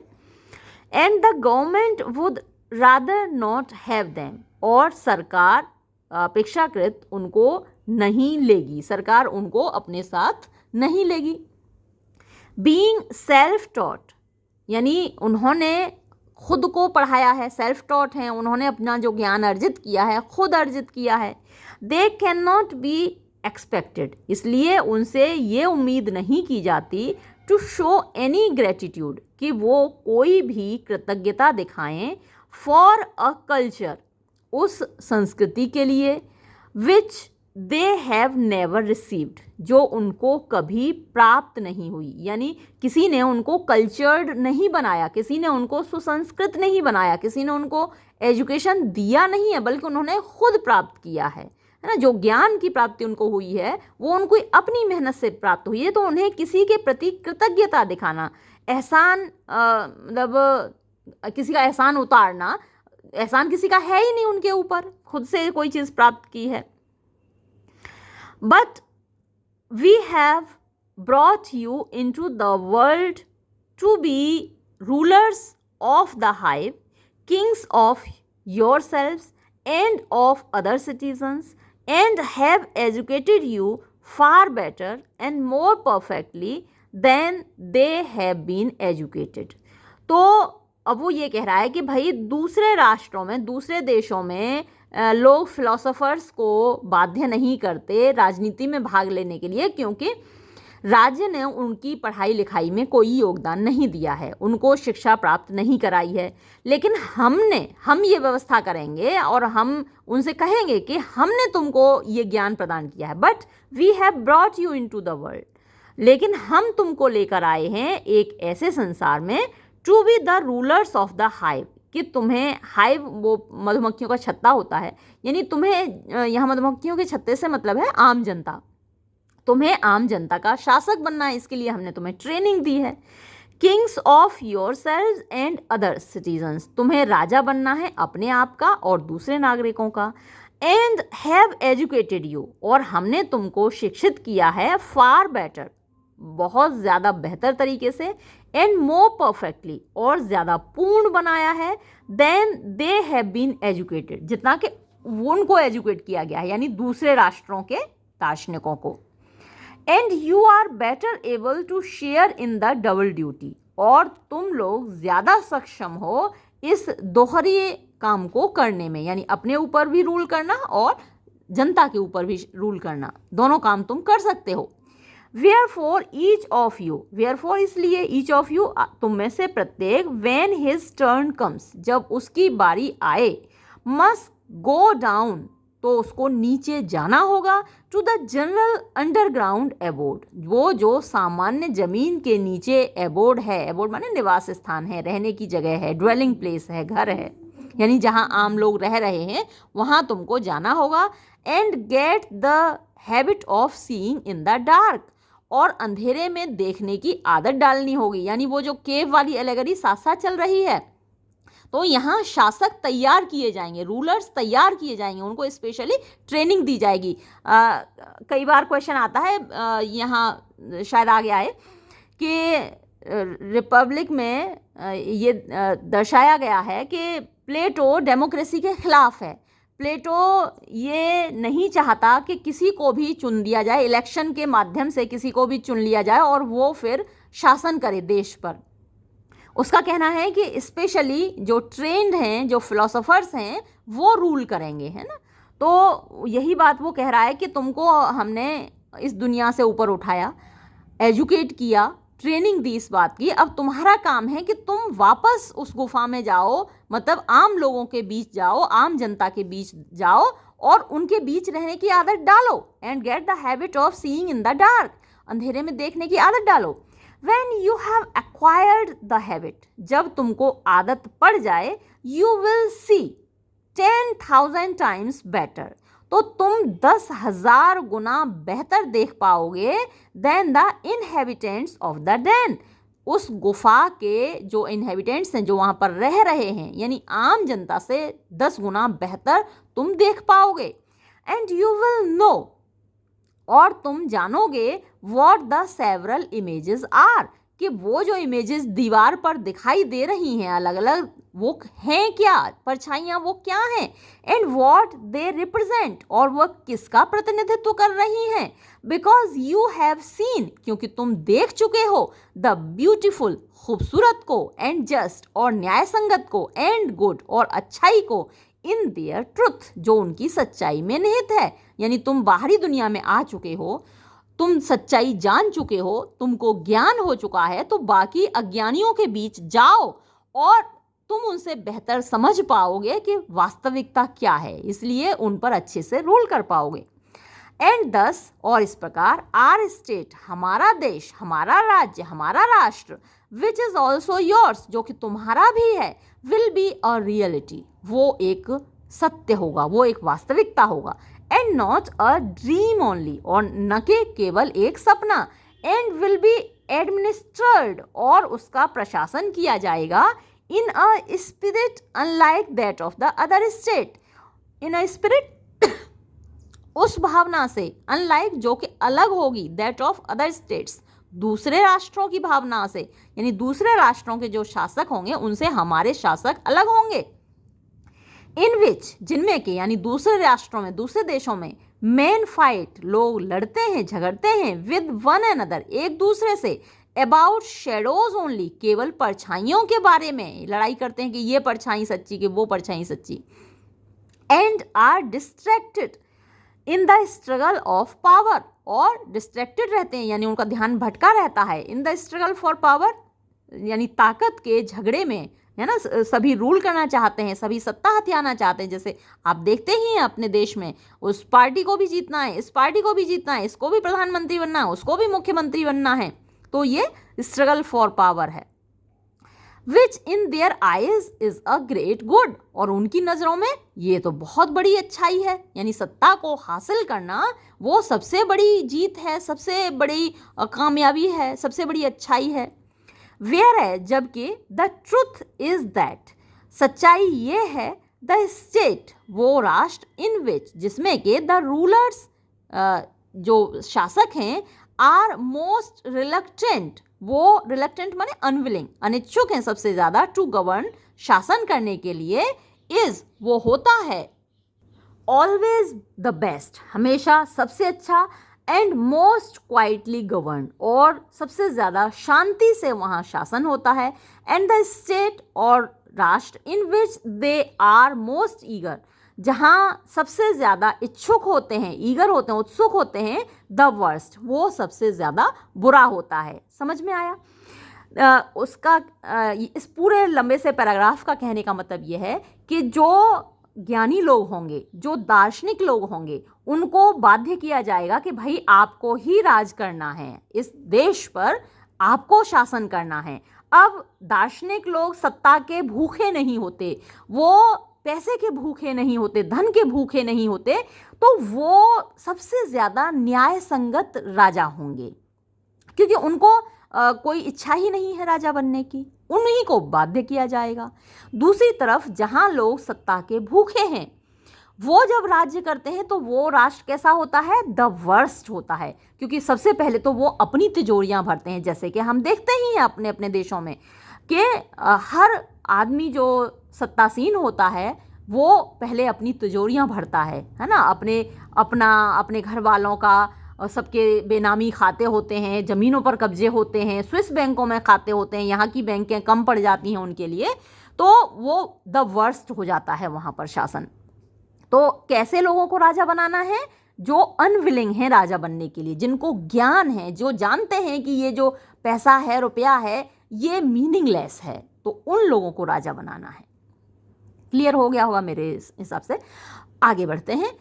A: and the government would rather not have them, और सरकार अपेक्षाकृत उनको नहीं लेगी, सरकार उनको अपने साथ नहीं लेगी। बीइंग सेल्फ टॉट यानी उन्होंने खुद को पढ़ाया है, सेल्फ टॉट हैं, उन्होंने अपना जो ज्ञान अर्जित किया है खुद अर्जित किया है। They can not be expected, इसलिए उनसे ये उम्मीद नहीं की जाती, टू शो एनी ग्रेटिट्यूड, कि वो कोई भी कृतज्ञता दिखाएं, फॉर अ कल्चर, उस संस्कृति के लिए, विच दे हैव नेवर रिसीव्ड, जो उनको कभी प्राप्त नहीं हुई, यानी किसी ने उनको कल्चर्ड नहीं बनाया, किसी ने उनको सुसंस्कृत नहीं बनाया, किसी ने उनको एजुकेशन दिया नहीं है, बल्कि उन्होंने खुद प्राप्त किया है ना। जो ज्ञान की प्राप्ति उनको हुई है वो उनको अपनी मेहनत से प्राप्त हुई है, तो उन्हें किसी के प्रति कृतज्ञता दिखाना, एहसान मतलब किसी का एहसान उतारना, एहसान किसी का है ही नहीं उनके ऊपर, खुद से कोई चीज़ प्राप्त की है। But we have brought you into the world to be rulers of the hive, kings of yourselves and of other citizens, and have educated you far better and more perfectly than they have been educated। तो अब वो ये कह रहा है कि भाई दूसरे राष्ट्रों में, दूसरे देशों में लोग फिलोसोफर्स को बाध्य नहीं करते राजनीति में भाग लेने के लिए, क्योंकि राज्य ने उनकी पढ़ाई लिखाई में कोई योगदान नहीं दिया है, उनको शिक्षा प्राप्त नहीं कराई है। लेकिन हम ये व्यवस्था करेंगे और हम उनसे कहेंगे कि हमने तुमको ये ज्ञान प्रदान किया है, but we have brought you into the world, लेकिन हम तुमको लेकर आए हैं एक ऐसे संसार में, to be the rulers of the hive, कि तुम्हें, हाइव वो मधुमक्खियों का छत्ता होता है, यानी तुम्हें, यहाँ मधुमक्खियों के छत्ते से मतलब है आम जनता, तुम्हें आम जनता का शासक बनना है, इसके लिए हमने तुम्हें ट्रेनिंग दी है। Kings of yourselves and other citizens, तुम्हें राजा बनना है अपने आप का और दूसरे नागरिकों का। एंड हैव एजुकेटेड यू, और हमने तुमको शिक्षित किया है, फार बेटर, बहुत ज़्यादा बेहतर तरीके से, एंड मोर परफेक्टली, और ज़्यादा पूर्ण बनाया है, than they have been educated, जितना कि उनको एजुकेट किया गया है, यानी दूसरे राष्ट्रों के दार्शनिकों को। And you are better able to share in the double duty, और तुम लोग ज़्यादा सक्षम हो इस दोहरे काम को करने में, यानी अपने ऊपर भी रूल करना और जनता के ऊपर भी रूल करना, दोनों काम तुम कर सकते हो। वेयरफॉर ईच ऑफ यू, वेयरफॉर इसलिए, ईच ऑफ यू तुम में से प्रत्येक, व्हेन हिज टर्न कम्स, जब उसकी बारी आए, मस्ट गो डाउन, तो उसको नीचे जाना होगा, to the general underground abode, वो जो सामान्य जमीन के नीचे एबोर्ड है, एबोर्ड माने निवास स्थान है, रहने की जगह है, ड्वेलिंग प्लेस है, घर है, यानी जहाँ आम लोग रह रहे हैं वहाँ तुमको जाना होगा। And get the habit of seeing in the dark, और अंधेरे में देखने की आदत डालनी होगी, यानी वो जो केव वाली एलेगरी साथ साथ चल रही है, तो यहाँ शासक तैयार किए जाएंगे, रूलर्स तैयार किए जाएंगे, उनको स्पेशली ट्रेनिंग दी जाएगी। कई बार क्वेश्चन आता है, यहाँ शायद आ गया है कि रिपब्लिक में ये दर्शाया गया है कि प्लेटो डेमोक्रेसी के खिलाफ है। प्लेटो ये नहीं चाहता कि किसी को भी चुन दिया जाए, इलेक्शन के माध्यम से किसी को भी चुन लिया जाए और वो फिर शासन करे देश पर। उसका कहना है कि स्पेशली जो ट्रेंड हैं, जो फिलोसोफर्स हैं, वो रूल करेंगे, है ना। तो यही बात वो कह रहा है कि तुमको हमने इस दुनिया से ऊपर उठाया, एजुकेट किया, ट्रेनिंग दी इस बात की, अब तुम्हारा काम है कि तुम वापस उस गुफा में जाओ, मतलब आम लोगों के बीच जाओ, आम जनता के बीच जाओ और उनके बीच रहने की आदत डालो। And get the habit of seeing in the dark, अंधेरे में देखने की आदत डालो। When you have acquired the habit, जब तुमको आदत पड़ जाए, you will see 10,000 times better, तो तुम 10,000 गुना बेहतर देख पाओगे than the inhabitants of the den, उस गुफा के जो इनहेबिटेंट्स हैं, जो वहाँ पर रह रहे हैं, यानी आम जनता से 10 गुना बेहतर तुम देख पाओगे। And you will know, और तुम जानोगे what the several images are, कि वो जो इमेजेस दीवार पर दिखाई दे रही हैं अलग अलग, वो हैं क्या, परछाइयाँ वो क्या हैं। एंड what they represent, और वह किसका प्रतिनिधित्व कर रही हैं। because you have seen, क्योंकि तुम देख चुके हो, the beautiful, खूबसूरत को, and just, और न्याय संगत को, and good, और अच्छाई को, इन देयर ट्रुथ, जो उनकी सच्चाई में निहित है। यानी तुम बाहरी दुनिया में आ चुके हो, तुम सच्चाई जान चुके हो, तुमको ज्ञान हो चुका है, तो बाकी अज्ञानियों के बीच जाओ और तुम उनसे बेहतर समझ पाओगे कि वास्तविकता क्या है, इसलिए उन पर अच्छे से रूल कर पाओगे। एंड दस, और इस प्रकार, आर स्टेट, हमारा देश, हमारा राज्य, हमारा राष्ट्र, विच इज ऑल्सो योर्स, जो कि तुम्हारा भी है, विल बी अ रियलिटी, वो एक सत्य होगा, वो एक वास्तविकता होगा। And not a dream only, और न कि केवल एक सपना। एंड विल बी एडमिनिस्ट्रेड, और उसका प्रशासन किया जाएगा in a spirit unlike that of the other state. In a spirit उस भावना से, अनलाइक जो कि अलग होगी, दैट ऑफ अदर स्टेट्स दूसरे राष्ट्रों की भावना से, यानी दूसरे राष्ट्रों के जो शासक होंगे उनसे हमारे शासक अलग होंगे। इन विच जिनमें के, यानी दूसरे राष्ट्रों में, दूसरे देशों में, मेन फाइट लोग लड़ते हैं, झगड़ते हैं, विद वन अनदर एक दूसरे से, अबाउट शेडोज ओनली केवल परछाइयों के बारे में लड़ाई करते हैं कि ये परछाई सच्ची कि वो परछाई सच्ची, and are distracted in the struggle of power, और डिस्ट्रैक्टेड रहते हैं यानी उनका ध्यान भटका रहता है, in the struggle for power यानी ताकत के झगड़े में, है ना। सभी रूल करना चाहते हैं, सभी सत्ता हथियाना चाहते हैं। जैसे आप देखते ही हैं अपने देश में, उस पार्टी को भी जीतना है, इस पार्टी को भी जीतना है, इसको भी प्रधानमंत्री बनना है, उसको भी मुख्यमंत्री बनना है। तो ये स्ट्रगल फॉर पावर है। Which in their eyes is a great good, और उनकी नज़रों में ये तो बहुत बड़ी अच्छाई है, यानी सत्ता को हासिल करना वो सबसे बड़ी जीत है, सबसे बड़ी कामयाबी है, सबसे बड़ी अच्छाई है। वेयर है, जबकि द ट्रुथ इज दैट, सच्चाई ये है, द स्टेट वो राष्ट्र, इन विच जिसमें के द रूलर्स जो शासक हैं, आर मोस्ट रिलक्टेंट, वो रिलक्टेंट माने अनविलिंग, अनिच्छुक हैं सबसे ज़्यादा, टू गवर्न शासन करने के लिए, इज वो होता है, ऑलवेज द बेस्ट हमेशा सबसे अच्छा, एंड मोस्ट क्वाइटली गवर्न और सबसे ज़्यादा शांति से वहाँ शासन होता है, एंड द स्टेट और राष्ट्र, इन विच दे आर मोस्ट ईगर जहाँ सबसे ज़्यादा इच्छुक होते हैं, ईगर होते हैं, उत्सुक होते हैं, द वर्स्ट वो सबसे ज़्यादा बुरा होता है। समझ में आया? इस पूरे लंबे से पैराग्राफ का कहने का मतलब ये है कि जो ज्ञानी लोग होंगे, जो दार्शनिक लोग होंगे, उनको बाध्य किया जाएगा कि भाई आपको ही राज करना है, इस देश पर आपको शासन करना है। अब दार्शनिक लोग सत्ता के भूखे नहीं होते, वो पैसे के भूखे नहीं होते, धन के भूखे नहीं होते, तो वो सबसे ज़्यादा न्याय संगत राजा होंगे, क्योंकि उनको कोई इच्छा ही नहीं है राजा बनने की, उन्हीं को बाध्य किया जाएगा। दूसरी तरफ जहाँ लोग सत्ता के भूखे हैं, वो जब राज्य करते हैं तो वो राष्ट्र कैसा होता है? द वर्स्ट होता है, क्योंकि सबसे पहले तो वो अपनी तिजोरियां भरते हैं। जैसे कि हम देखते ही हैं अपने अपने देशों में कि हर आदमी जो सत्तासीन होता है वो पहले अपनी तिजोरियां भरता है ना। अपने घर वालों का सबके बेनामी खाते होते हैं, ज़मीनों पर कब्जे होते हैं, स्विस बैंकों में खाते होते हैं, यहाँ की बैंकें कम पड़ जाती हैं उनके लिए, तो वो द वर्स्ट हो जाता है वहाँ पर शासन। तो कैसे लोगों को राजा बनाना है? जो अनविलिंग हैं राजा बनने के लिए, जिनको ज्ञान है, जो जानते हैं कि ये जो पैसा है, रुपया है, ये मीनिंगलेस है, तो उन लोगों को राजा बनाना है। क्लियर हो गया होगा मेरे हिसाब से। आगे बढ़ते हैं।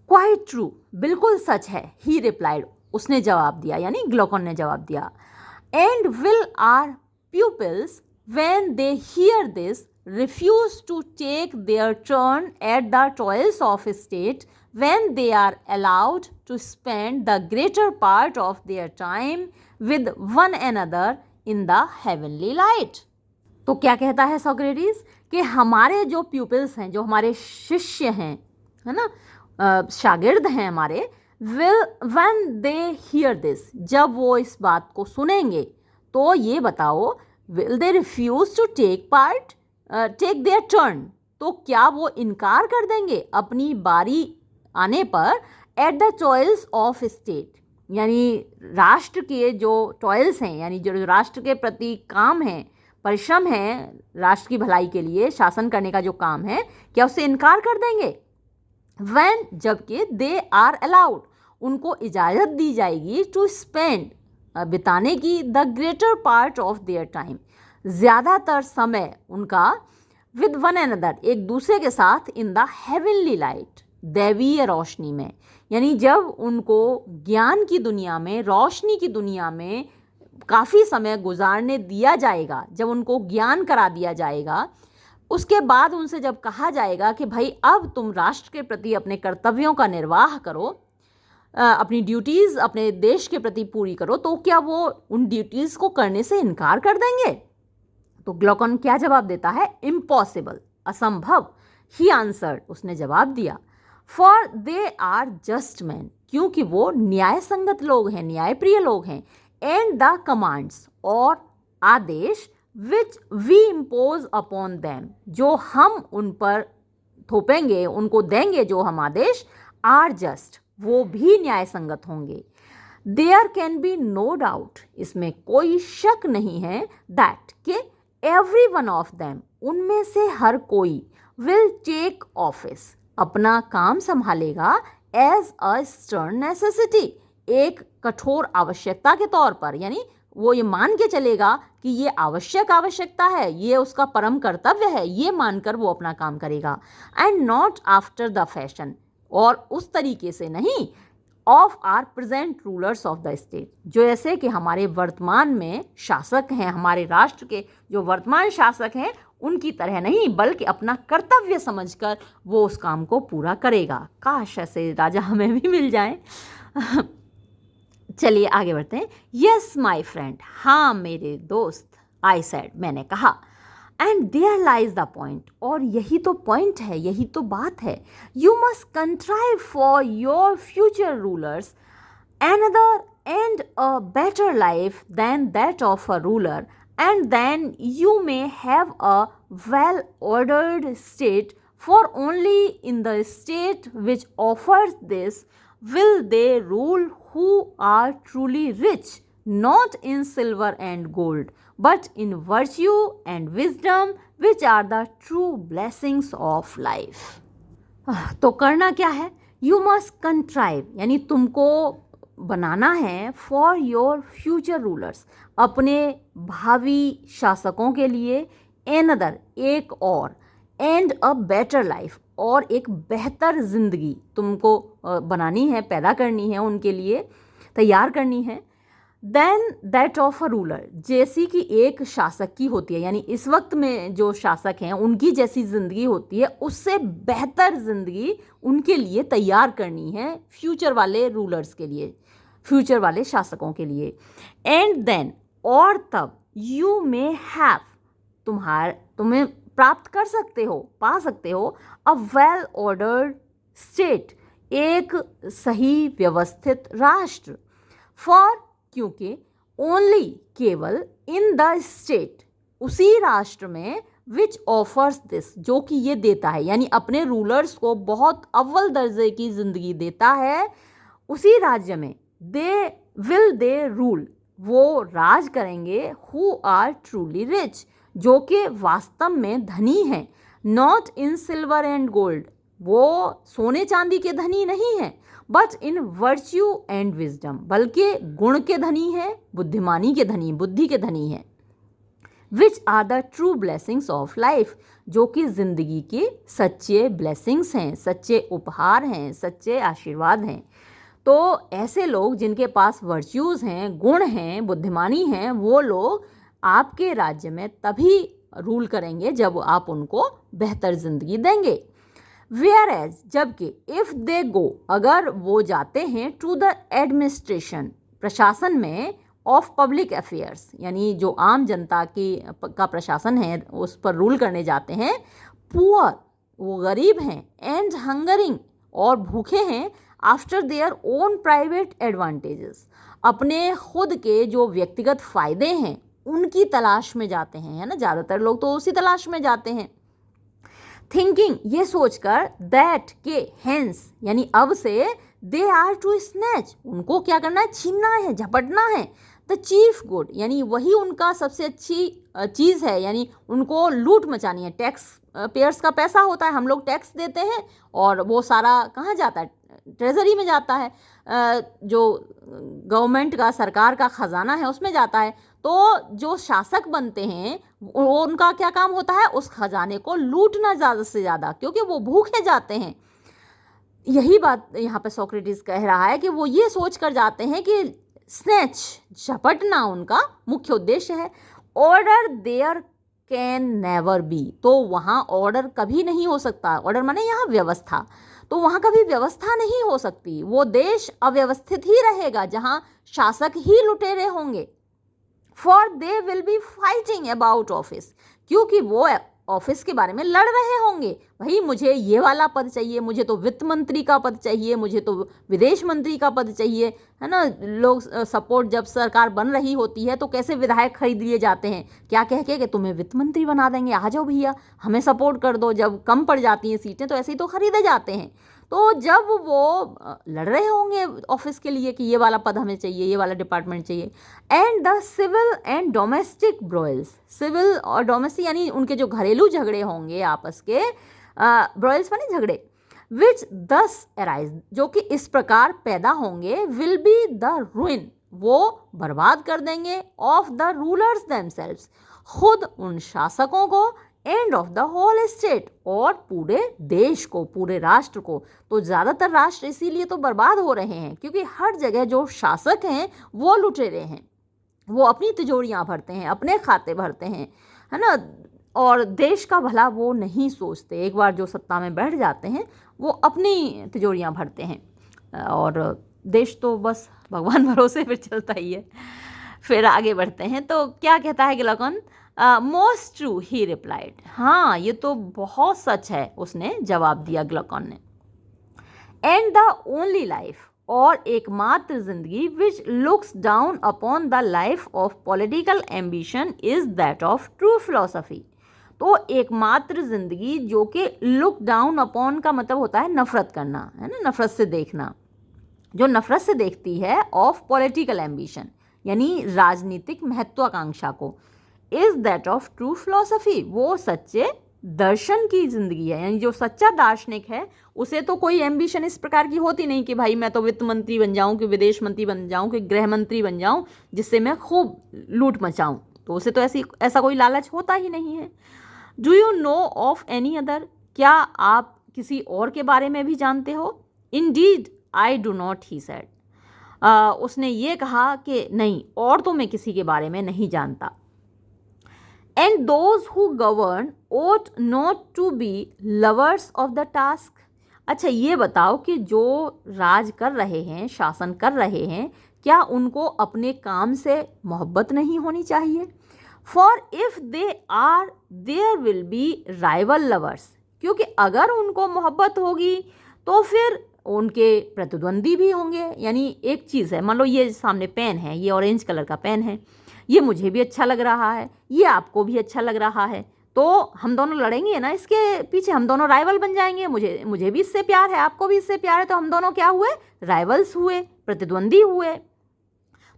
A: क्वाइट ट्रू, बिल्कुल सच है, ही रिप्लाइड, उसने जवाब दिया, यानी ग्लूकॉन ने जवाब दिया। And will our pupils when they hear this refuse to take their turn at the toils of state when they are allowed to spend the greater part of their time with one another in the heavenly light। तो क्या कहता है Socrates कि हमारे जो pupils हैं, जो हमारे शिष्य हैं, है ना, शागिर्द हैं हमारे, when they hear this, जब वो इस बात को सुनेंगे, तो ये बताओ, will they refuse to take their turn, तो क्या वो इनकार कर देंगे अपनी बारी आने पर, at the toils of state, यानी राष्ट्र के जो टॉयल्स हैं, यानी जो राष्ट्र के प्रति काम है, परिश्रम है, राष्ट्र की भलाई के लिए शासन करने का जो काम है, क्या उससे इनकार कर देंगे? when, जबकि they are allowed, उनको इजाज़त दी जाएगी, to spend, बिताने की, the greater part of their time, ज़्यादातर समय उनका, with one another, एक दूसरे के साथ, in the heavenly light, दैवीय रोशनी में, यानी जब उनको ज्ञान की दुनिया में, रोशनी की दुनिया में काफ़ी समय गुजारने दिया जाएगा, जब उनको ज्ञान करा दिया जाएगा, उसके बाद उनसे जब कहा जाएगा कि भाई अब तुम राष्ट्र के प्रति अपने कर्तव्यों का निर्वाह करो, अपनी ड्यूटीज़ अपने देश के प्रति पूरी करो, तो क्या वो उन ड्यूटीज़ को करने से इनकार कर देंगे? तो ग्लॉकन क्या जवाब देता है? इम्पॉसिबल, असंभव। ही आंसर्ड, उसने जवाब दिया, for they are just men, क्योंकि वो न्याय संगत लोग हैं, न्यायप्रिय लोग हैं। एंड द कमांड्स, और आदेश, which we impose upon them, जो हम उन पर थोपेंगे, उनको देंगे जो हम आदेश, आर जस्ट, वो भी न्याय संगत होंगे। There can be no doubt, इसमें कोई शक नहीं है, दैट के एवरी वन ऑफ देम, उनमें से हर कोई, विल टेक ऑफिस, अपना काम संभालेगा, एज अ स्टर्न नेसेसिटी, एक कठोर आवश्यकता के तौर पर, यानी वो ये मान के चलेगा कि ये आवश्यकता है, ये उसका परम कर्तव्य है, ये मानकर वो अपना काम करेगा। And not after the fashion, और उस तरीके से नहीं, of our present rulers of the state, जो ऐसे कि हमारे वर्तमान में शासक हैं, हमारे राष्ट्र के जो वर्तमान शासक हैं उनकी तरह नहीं, बल्कि अपना कर्तव्य समझकर वो उस काम को पूरा करेगा। काश ऐसे राजा हमें भी मिल जाएं। चलिए आगे बढ़ते हैं। यस माई फ्रेंड, हाँ मेरे दोस्त, आई सेड, मैंने कहा। And there lies the point, और यही तो पॉइंट है, यही तो बात है। You must contrive for your future rulers another and a better life than that of a ruler, and then you may have a well ordered state, for only in the state which offers this will they rule who are truly rich, not in silver and gold, but in virtue and wisdom, which are the true blessings of life. तो करना क्या है? You must contrive, यानी तुमको बनाना है, for your future rulers, अपने भावी शासकों के लिए, एनदर, एक और, एंड अ बेटर लाइफ, और एक बेहतर जिंदगी तुमको बनानी है, पैदा करनी है, उनके लिए तैयार करनी है, then that of a ruler, जैसी कि एक शासक की होती है, यानी इस वक्त में जो शासक हैं उनकी जैसी ज़िंदगी होती है, उससे बेहतर ज़िंदगी उनके लिए तैयार करनी है, फ्यूचर वाले रूलर्स के लिए, फ्यूचर वाले शासकों के लिए। एंड देन, और तब, यू मे हैव, तुम्हें प्राप्त कर सकते हो, पा सकते हो, अ वेल ऑर्डर्ड स्टेट, एक सही व्यवस्थित राष्ट्र, फॉर, क्योंकि, ओनली, केवल, इन द स्टेट, उसी राष्ट्र में, विच ऑफर्स दिस, जो कि ये देता है, यानी अपने रूलर्स को बहुत अव्वल दर्जे की जिंदगी देता है, उसी राज्य में, दे रूल, वो राज करेंगे, हु आर ट्रूली रिच, जो कि वास्तव में धनी हैं, not in silver and gold, वो सोने चांदी के धनी नहीं हैं, but in virtue and wisdom, बल्कि गुण के धनी हैं, बुद्धिमानी के धनी, बुद्धि के धनी हैं, which are the true blessings of life, जो कि जिंदगी के सच्चे ब्लेसिंग्स हैं, सच्चे उपहार हैं, सच्चे आशीर्वाद हैं। तो ऐसे लोग जिनके पास वर्च्यूज़ हैं, गुण हैं, बुद्धिमानी हैं, वो लोग आपके राज्य में तभी रूल करेंगे जब आप उनको बेहतर ज़िंदगी देंगे। वेयर एज, जबकि, इफ़ दे गो, अगर वो जाते हैं, टू द एडमिनिस्ट्रेशन, प्रशासन में, ऑफ पब्लिक अफेयर्स, यानी जो आम जनता का प्रशासन है उस पर रूल करने जाते हैं, पुअर, वो गरीब हैं, एंड हंगरिंग, और भूखे हैं, after their own private advantages, अपने खुद के जो व्यक्तिगत फ़ायदे हैं उनकी तलाश में जाते हैं, है ना, ज़्यादातर लोग तो उसी तलाश में जाते हैं। थिंकिंग, ये सोचकर, दैट, के, हेंस, यानी अब से, दे आर टू स्नैच, उनको क्या करना है, छीनना है, झपटना है, द चीफ गुड, यानी वही उनका सबसे अच्छी चीज़ है, यानी उनको लूट मचानी है। टैक्स पेयर्स का पैसा होता है, हम लोग टैक्स देते हैं और वो सारा कहाँ जाता है, ट्रेजरी में जाता है, जो गवर्नमेंट का, सरकार का ख़जाना है उसमें जाता है। तो जो शासक बनते हैं उनका क्या काम होता है, उस खजाने को लूटना ज़्यादा से ज़्यादा, क्योंकि वो भूखे जाते हैं। यही बात यहाँ पे सोक्रेटिस कह रहा है कि वो ये सोच कर जाते हैं कि स्नैच, झपटना उनका मुख्य उद्देश्य है। Order there can never be, तो वहाँ ऑर्डर कभी नहीं हो सकता, ऑर्डर माने यहाँ व्यवस्था, तो वहाँ कभी व्यवस्था नहीं हो सकती, वो देश अव्यवस्थित ही रहेगा जहाँ शासक ही लुटेरे होंगे। For they will be fighting about office, क्योंकि वो ऑफिस के बारे में लड़ रहे होंगे। भाई मुझे ये वाला पद चाहिए, मुझे तो वित्त मंत्री का पद चाहिए, मुझे तो विदेश मंत्री का पद चाहिए, है ना। लोग सपोर्ट जब सरकार बन रही होती है तो कैसे विधायक खरीद लिए जाते हैं, क्या कह के कि तुम्हें वित्त मंत्री बना देंगे, आ जाओ भैया हमें सपोर्ट कर दो। जब कम पड़ जाती हैं सीटें तो ऐसे ही तो खरीदे जाते हैं। तो जब वो लड़ रहे होंगे ऑफिस के लिए कि ये वाला पद हमें चाहिए, ये वाला डिपार्टमेंट चाहिए। And the civil and domestic broils, civil और डोमेस्टिक यानी उनके जो घरेलू झगड़े होंगे आपस के, ब्रॉयल्स माने झगड़े, विच दस अराइज, जो कि इस प्रकार पैदा होंगे, विल बी द रुइन, वो बर्बाद कर देंगे, ऑफ द रूलर्स देमसेल्व्स, खुद उन शासकों को, and of the whole state, और पूरे देश को, पूरे राष्ट्र को। तो ज़्यादातर राष्ट्र इसीलिए तो बर्बाद हो रहे हैं क्योंकि हर जगह जो शासक हैं वो लुटेरे हैं, वो अपनी तिजोरियां भरते हैं, अपने खाते भरते हैं, है ना, और देश का भला वो नहीं सोचते। एक बार जो सत्ता में बैठ जाते हैं वो अपनी तिजोरियां भरते हैं और देश तो बस भगवान भरोसे फिर चलता ही है। फिर आगे बढ़ते हैं तो क्या कहता है ग्लूकॉन, मोस्ट ट्रू ही रिप्लाइड, हाँ ये तो बहुत सच है, उसने जवाब दिया ग्लूकॉन ने। एंड द ओनली लाइफ, और एकमात्र जिंदगी which looks down upon the life of political ambition is that of true philosophy. तो एकमात्र जिंदगी जो कि लुक डाउन अपॉन का मतलब होता है नफरत करना, है ना, नफरत से देखना, जो नफरत से देखती है, ऑफ पॉलिटिकल एम्बिशन यानी राजनीतिक महत्वाकांक्षा को, is that of true philosophy, वो सच्चे दर्शन की जिंदगी है। यानी जो सच्चा दार्शनिक है उसे तो कोई एम्बिशन इस प्रकार की होती नहीं कि भाई मैं तो वित्त मंत्री बन जाऊं, कि विदेश मंत्री बन जाऊं, कि गृह मंत्री बन जाऊं जिससे मैं खूब लूट मचाऊं, तो उसे तो ऐसा कोई लालच होता ही नहीं है। Do you know of any other, क्या आप किसी और के बारे में भी जानते हो? Indeed I do not, he said, उसने ये कहा कि नहीं, और तो मैं किसी के बारे में नहीं जानता। And those who govern ought not to be lovers of the task, अच्छा ये बताओ कि जो राज कर रहे हैं, शासन कर रहे हैं, क्या उनको अपने काम से मोहब्बत नहीं होनी चाहिए? For if they are there will be rival lovers, क्योंकि अगर उनको मोहब्बत होगी तो फिर उनके प्रतिद्वंदी भी होंगे। यानी एक चीज़ है, मान लो ये सामने पेन है, ये ऑरेंज कलर का पेन है, ये मुझे भी अच्छा लग रहा है, ये आपको भी अच्छा लग रहा है, तो हम दोनों लड़ेंगे ना इसके पीछे, हम दोनों राइवल बन जाएंगे। मुझे भी इससे प्यार है, आपको भी इससे प्यार है, तो हम दोनों क्या हुए? राइवल्स हुए, प्रतिद्वंदी हुए।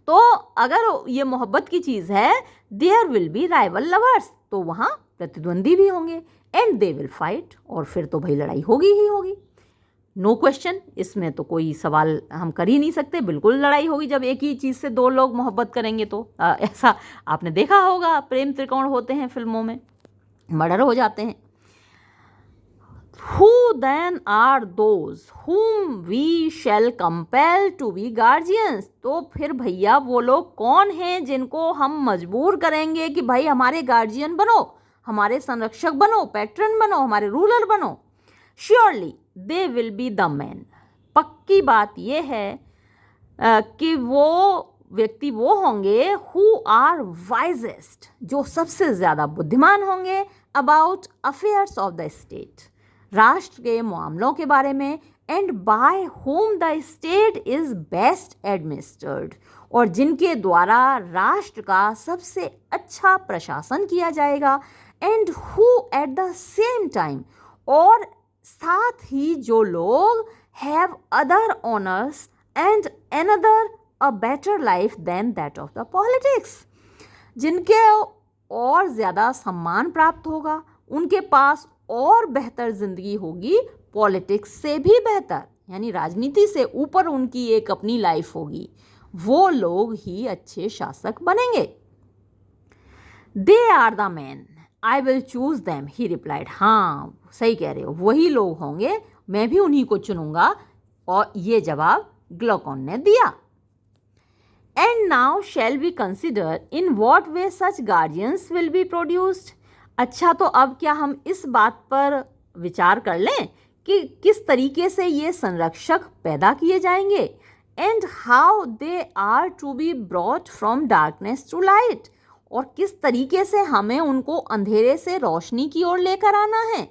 A: तो अगर ये मोहब्बत की चीज़ है, there will be rival lovers, तो वहाँ प्रतिद्वंदी भी होंगे, एंड दे विल फाइट, और फिर तो भाई लड़ाई होगी ही होगी। नो क्वेश्चन, इसमें तो कोई सवाल हम कर ही नहीं सकते, बिल्कुल लड़ाई होगी। जब एक ही चीज़ से दो लोग मोहब्बत करेंगे तो ऐसा आपने देखा होगा, प्रेम त्रिकोण होते हैं फिल्मों में, मर्डर हो जाते हैं। Who then are those whom we shall compel to be guardians? तो फिर भैया वो लोग कौन हैं जिनको हम मजबूर करेंगे कि भाई हमारे गार्जियन बनो, हमारे संरक्षक बनो, पैट्रन बनो, हमारे रूलर बनो? Surely they will be the men, पक्की बात ये है कि वो व्यक्ति वो होंगे who are wisest, जो सबसे ज़्यादा बुद्धिमान होंगे, about affairs of the state, राष्ट्र के मामलों के बारे में, and by whom the state is best administered, और जिनके द्वारा राष्ट्र का सबसे अच्छा प्रशासन किया जाएगा, and who at the same time, और साथ ही जो लोग have other honors and another a better life than that of the politics, जिनके और ज़्यादा सम्मान प्राप्त होगा, उनके पास और बेहतर ज़िंदगी होगी, पॉलिटिक्स से भी बेहतर, यानी राजनीति से ऊपर उनकी एक अपनी लाइफ होगी, वो लोग ही अच्छे शासक बनेंगे। They are the men, I will choose them, he replied, हाँ सही कह रहे हो, वही लोग होंगे, मैं भी उन्हीं को चुनूंगा, और ये जवाब ग्लूकॉन ने दिया। And now shall we consider in what way such guardians will be produced, अच्छा तो अब क्या हम इस बात पर विचार कर लें कि किस तरीके से ये संरक्षक पैदा किए जाएंगे। And how they are to be brought from darkness to light, और किस तरीके से हमें उनको अंधेरे से रोशनी की ओर लेकर आना है.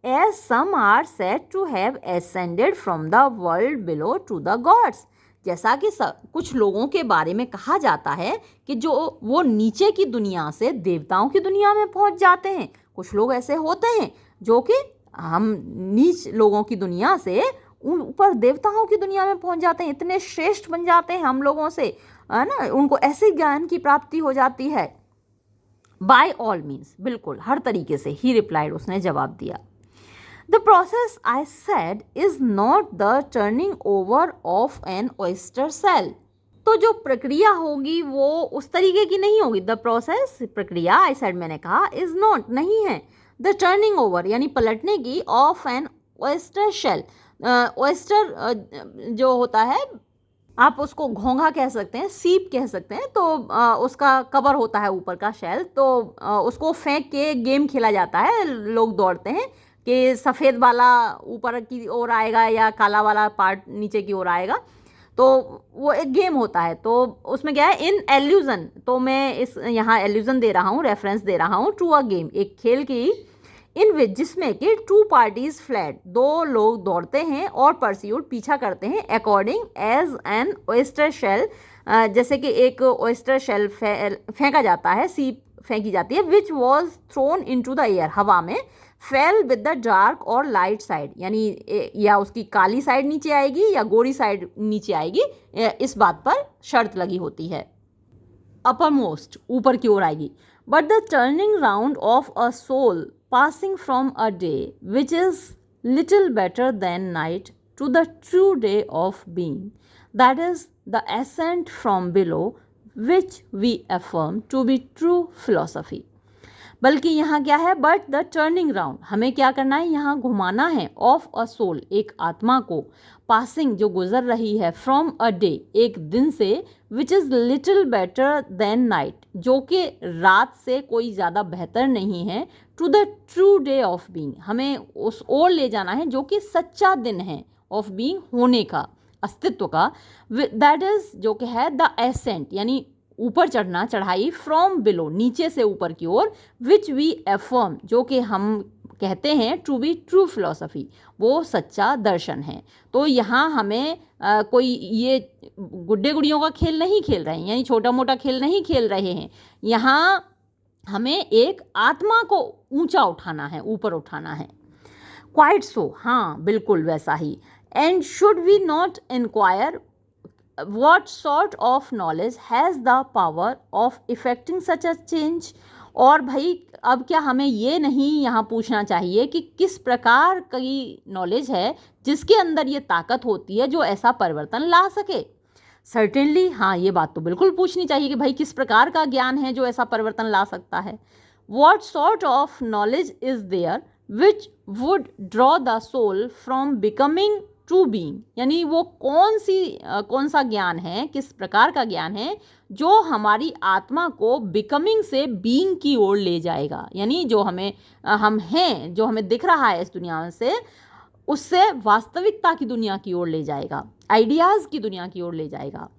A: As some are said to have ascended from the world below to the gods, जैसा कि कुछ लोगों के बारे में कहा जाता है कि जो वो नीचे की दुनिया से देवताओं की दुनिया में पहुंच जाते हैं. कुछ लोग ऐसे होते हैं जो कि हम नीच लोगों की दुनिया से ऊपर देवताओं की दुनिया में पहुंच जाते हैं, इतने श्रेष्ठ बन जाते हैं हम लोगों से, है ना, उनको ऐसे ज्ञान की प्राप्ति हो जाती है. बाय ऑल मीन्स, बिल्कुल हर तरीके से, ही रिप्लाइड, उसने जवाब दिया. The process I said is not the turning over of an oyster shell, तो जो प्रक्रिया होगी वो उस तरीके की नहीं होगी. द प्रोसेस, प्रक्रिया, आई सेड, मैंने कहा, इज नॉट, नहीं है, द टर्निंग ओवर यानी पलटने की, of an oyster shell. Oyster जो होता है, आप उसको घोंघा कह सकते हैं, सीप कह सकते हैं, तो उसका कवर होता है ऊपर का शेल, तो उसको फेंक के गेम खेला जाता है. लोग दौड़ते हैं कि सफ़ेद वाला ऊपर की ओर आएगा या काला वाला पार्ट नीचे की ओर आएगा, तो वो एक गेम होता है. तो उसमें क्या है, इन एल्यूजन, तो मैं इस यहाँ एल्यूजन दे रहा हूँ, रेफरेंस दे रहा हूँ टू अ गेम, एक खेल की, इन विच, जिसमें कि टू पार्टीज फ्लैट, दो लोग दौड़ते हैं, और परस्यूट, पीछा करते हैं, according as an oyster shell, जैसे कि एक ऑयस्टर शेल फेंका जाता है, सीप फेंकी जाती है, which was thrown into the air, हवा में, फेल विद द डार्क और लाइट साइड, यानी या उसकी काली साइड नीचे आएगी या गोरी साइड नीचे आएगी, इस बात पर शर्त लगी होती है. अपर मोस्ट, ऊपर की ओर आएगी. But the turning round of a soul passing from a day which is little better than night to the true day of being, that is the ascent from below, which we affirm to be true philosophy. बल्कि यहाँ क्या है, but the turning round, हमें क्या करना है, यहाँ घुमाना है, ऑफ अ सोल, एक आत्मा को, पासिंग, जो गुजर रही है, फ्रॉम अ डे, एक दिन से, which is little better than night, जो कि रात से कोई ज़्यादा बेहतर नहीं है, to the true day of being, हमें उस ओर ले जाना है जो कि सच्चा दिन है, ऑफ बीइंग, होने का, अस्तित्व का, दैट इज़, जो कि है, द एसेंट, यानी ऊपर चढ़ना, चढ़ाई, फ्रॉम बिलो, नीचे से ऊपर की ओर, विच वी एफर्म, जो कि हम कहते हैं टू बी ट्रू फिलॉसफी, वो सच्चा दर्शन है. तो यहाँ हमें कोई ये गुड्डे गुड़ियों का खेल नहीं खेल रहे हैं, यानी छोटा मोटा खेल नहीं खेल रहे हैं. यहाँ हमें एक आत्मा को ऊंचा उठाना है, ऊपर उठाना है. क्वाइट सो, हाँ बिल्कुल वैसा ही. And should we not inquire what sort of knowledge has the power of effecting such a change, और भाई अब क्या हमें ये नहीं यहाँ पूछना चाहिए कि किस प्रकार की नॉलेज है जिसके अंदर ये ताकत होती है जो ऐसा परिवर्तन ला सके. सर्टेनली, हाँ ये बात तो बिल्कुल पूछनी चाहिए कि भाई किस प्रकार का ज्ञान है जो ऐसा परिवर्तन ला सकता है. what sort of knowledge is there which would draw the soul from becoming to being, यानी वो कौन सा ज्ञान है, किस प्रकार का ज्ञान है जो हमारी आत्मा को बिकमिंग से बीइंग की ओर ले जाएगा, यानी जो हम हैं, जो हमें दिख रहा है इस दुनिया से, उससे वास्तविकता की दुनिया की ओर ले जाएगा, आइडियाज़ की दुनिया की ओर ले जाएगा.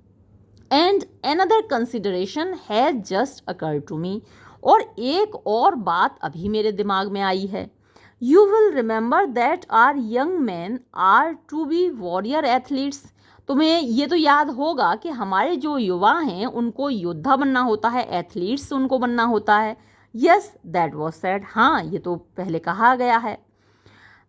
A: And another consideration has just occurred to me, और एक और बात अभी मेरे दिमाग में आई है. You will remember that our young men are to be warrior athletes. तुम्हें ये तो याद होगा कि हमारे जो युवा हैं उनको योद्धा बनना होता है, एथलीट्स उनको बनना होता है. Yes, that was said. हाँ ये तो पहले कहा गया है.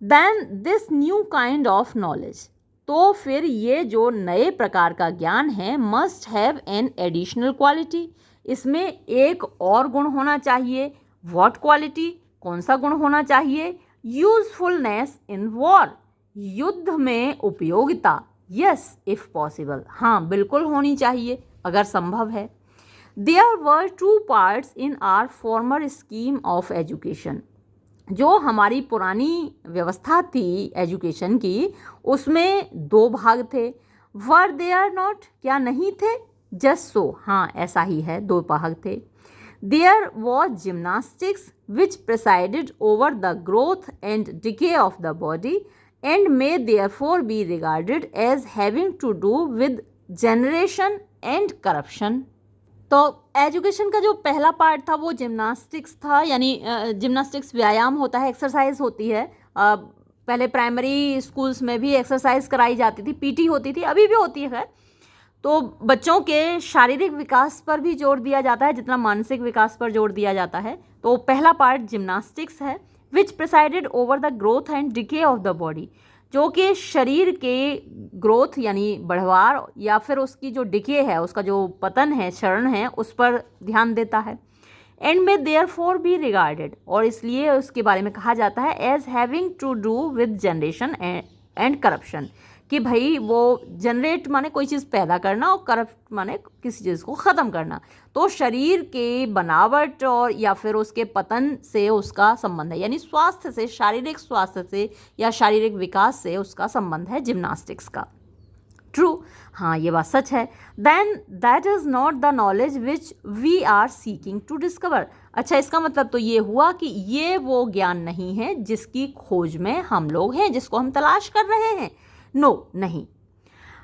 A: Then this new kind of knowledge, तो फिर ये जो नए प्रकार का ज्ञान है, must have an additional quality, इसमें एक और गुण होना चाहिए. What quality? कौन सा गुण होना चाहिए? यूजफुलनेस इन वॉर, युद्ध में उपयोगिता. यस इफ पॉसिबल, हाँ बिल्कुल होनी चाहिए अगर संभव है. There were two parts in our former scheme of education, जो हमारी पुरानी व्यवस्था थी एजुकेशन की, उसमें दो भाग थे. वर देयर नॉट, क्या नहीं थे? जस्ट सो, हाँ ऐसा ही है, दो भाग थे. There was gymnastics which presided over the growth and decay of the body and may therefore be regarded as having to do with generation and corruption. तो एजुकेशन का जो पहला पार्ट था वो जिम्नास्टिक्स था, यानी जिम्नास्टिक्स व्यायाम होता है, एक्सरसाइज होती है। पहले प्राइमरी स्कूल्स में भी एक्सरसाइज कराई जाती थी, पीटी होती थी, अभी भी होती है खैर। तो बच्चों के शारीरिक विकास पर भी जोर दिया जाता है जितना मानसिक विकास पर जोर दिया जाता है। तो पहला पार्ट जिम्नास्टिक्स है, which presided over the growth and decay of the body, जो कि शरीर के ग्रोथ यानी बढ़वार या फिर उसकी जो डिके है, उसका जो पतन है, क्षरण है, उस पर ध्यान देता है। एंड में देयर फोर बी रिगार्डेड, और इसलिए उसके बारे में कहा जाता है as having to do with generation and corruption, कि भाई वो जनरेट माने कोई चीज़ पैदा करना और करप्ट माने किसी चीज़ को ख़त्म करना। तो शरीर के बनावट और या फिर उसके पतन से उसका संबंध है, यानी स्वास्थ्य से, शारीरिक स्वास्थ्य से या शारीरिक विकास से उसका संबंध है जिम्नास्टिक्स का। ट्रू, हाँ ये बात सच है। Then that is not the knowledge which we are seeking to discover. अच्छा, इसका मतलब तो ये हुआ कि ये वो ज्ञान नहीं है जिसकी खोज में हम लोग हैं, जिसको हम तलाश कर रहे हैं। नो, नहीं।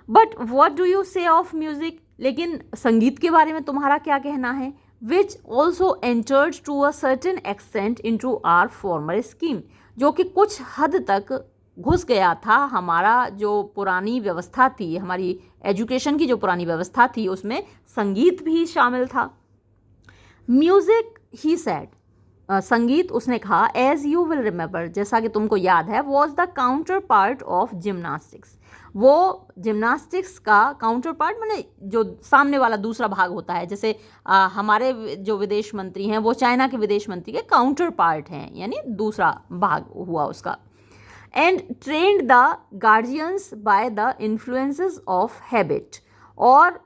A: But what do you say of music, लेकिन संगीत के बारे में तुम्हारा क्या कहना है? Which also entered to a certain extent into our former scheme, जो कि कुछ हद तक घुस गया था हमारा जो पुरानी व्यवस्था थी, हमारी एजुकेशन की जो पुरानी व्यवस्था थी, उसमें संगीत भी शामिल था। म्यूजिक, ही सेड, संगीत उसने कहा, एज यू विल रिमेंबर, जैसा कि तुमको याद है, was the counter part of gymnastics. वो जिम्नास्टिक्स का काउंटर पार्ट माने जो सामने वाला दूसरा भाग होता है, जैसे हमारे जो विदेश मंत्री हैं वो चाइना के विदेश मंत्री के काउंटर पार्ट हैं, यानी दूसरा भाग हुआ उसका। And trend the guardians by the influences of habit, और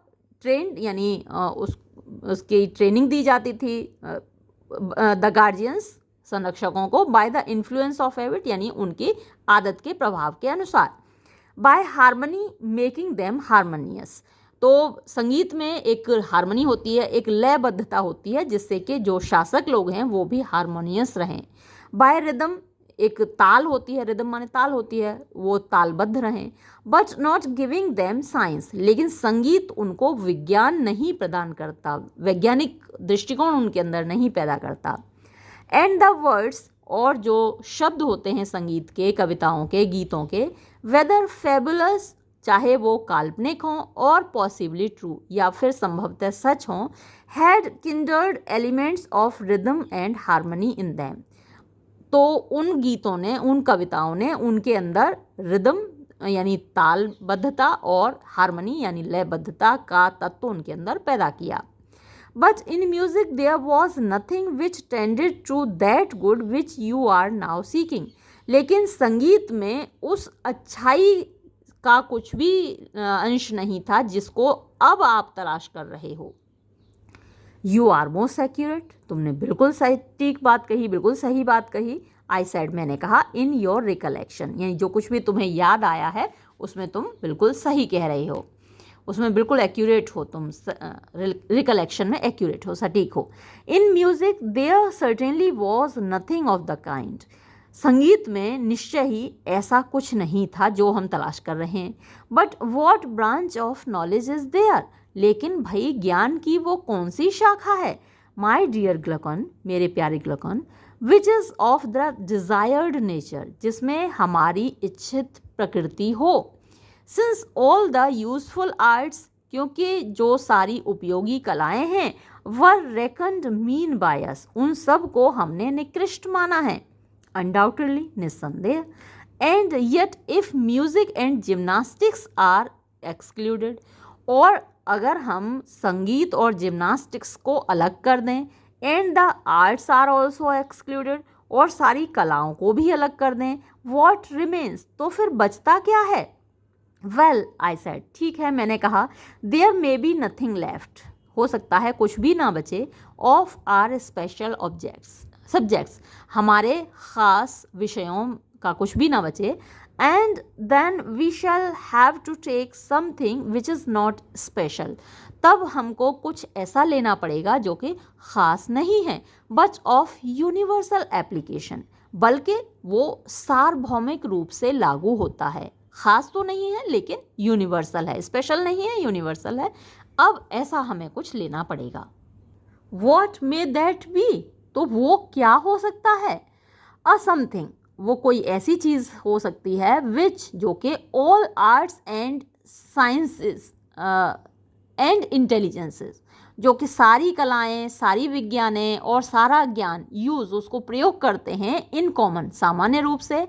A: ट्रेंड यानी उसकी ट्रेनिंग दी जाती थी द गार्जियंस, संरक्षकों को, by the influence of habit यानी उनकी आदत के प्रभाव के अनुसार, by harmony making them harmonious. तो संगीत में एक हारमोनी होती है, एक लयबद्धता होती है, जिससे कि जो शासक लोग हैं वो भी हारमोनियस रहें। बाय रिदम, एक ताल होती है, रिदम माने ताल होती है, वो तालबद्ध रहें। But not giving them science, लेकिन संगीत उनको विज्ञान नहीं प्रदान करता, वैज्ञानिक दृष्टिकोण उनके अंदर नहीं पैदा करता। एंड द वर्ड्स, और जो शब्द होते हैं संगीत के, कविताओं के, गीतों के, वेदर फेबुलस, चाहे वो काल्पनिक हों, और पॉसिबली ट्रू, या फिर संभवतः सच हों, had kindred elements of rhythm and harmony in them. तो उन गीतों ने, उन कविताओं ने उनके अंदर रिदम यानी तालबद्धता और हारमोनी यानी लयबद्धता का तत्व उनके अंदर पैदा किया। But in music there was nothing which tended to that good which you are now seeking, लेकिन संगीत में उस अच्छाई का कुछ भी अंश नहीं था जिसको अब आप तलाश कर रहे हो। यू आर मोस्ट एक्यूरेट, तुमने बिल्कुल सटीक बात कही, बिल्कुल सही बात कही। आई सेड, मैंने कहा, इन योर रिकलेक्शन, यानी जो कुछ भी तुम्हें याद आया है उसमें तुम बिल्कुल सही कह रहे हो, उसमें बिल्कुल एक्यूरेट हो तुम, रिकलेक्शन में एक्यूरेट हो, सटीक हो। In music there certainly was nothing of the kind, संगीत में निश्चय ही ऐसा कुछ नहीं था जो हम तलाश कर रहे हैं। But what branch of knowledge is there, लेकिन भाई ज्ञान की वो कौन सी शाखा है, माई डियर ग्लकन, मेरे प्यारे Glaucon, which is of the desired nature, जिसमें हमारी इच्छित प्रकृति हो। Since all the useful arts, क्योंकि जो सारी उपयोगी कलाएं हैं, वर रेकन्ड मीन बाय अस, उन सब को हमने निकृष्ट माना है, अनडाउटेडली, निस्संदेह। And yet if music and gymnastics are excluded, और अगर हम संगीत और जिम्नास्टिक्स को अलग कर दें, and the arts are also excluded, और सारी कलाओं को भी अलग कर दें, वॉट रिमेन्स, तो फिर बचता क्या है? वेल, आई सेड, ठीक है, मैंने कहा, there may be nothing left, हो सकता है कुछ भी ना बचे, ऑफ आर स्पेशल सब्जेक्ट्स, हमारे ख़ास विषयों का कुछ भी ना बचे। And then we shall have to take something which is not special, तब हमको कुछ ऐसा लेना पड़ेगा जो कि ख़ास नहीं है, बट ऑफ यूनिवर्सल एप्लीकेशन, बल्कि वो सार्वभौमिक रूप से लागू होता है, ख़ास तो नहीं है लेकिन यूनिवर्सल है, स्पेशल नहीं है, यूनिवर्सल है। अब ऐसा हमें कुछ लेना पड़ेगा। वॉट मे दैट बी, तो वो क्या हो सकता है? अ समथिंग, वो कोई ऐसी चीज़ हो सकती है विच, जो कि all arts and sciences and intelligences, जो कि सारी कलाएं, सारी विज्ञानें और सारा ज्ञान यूज़, उसको प्रयोग करते हैं इन कॉमन, सामान्य रूप से,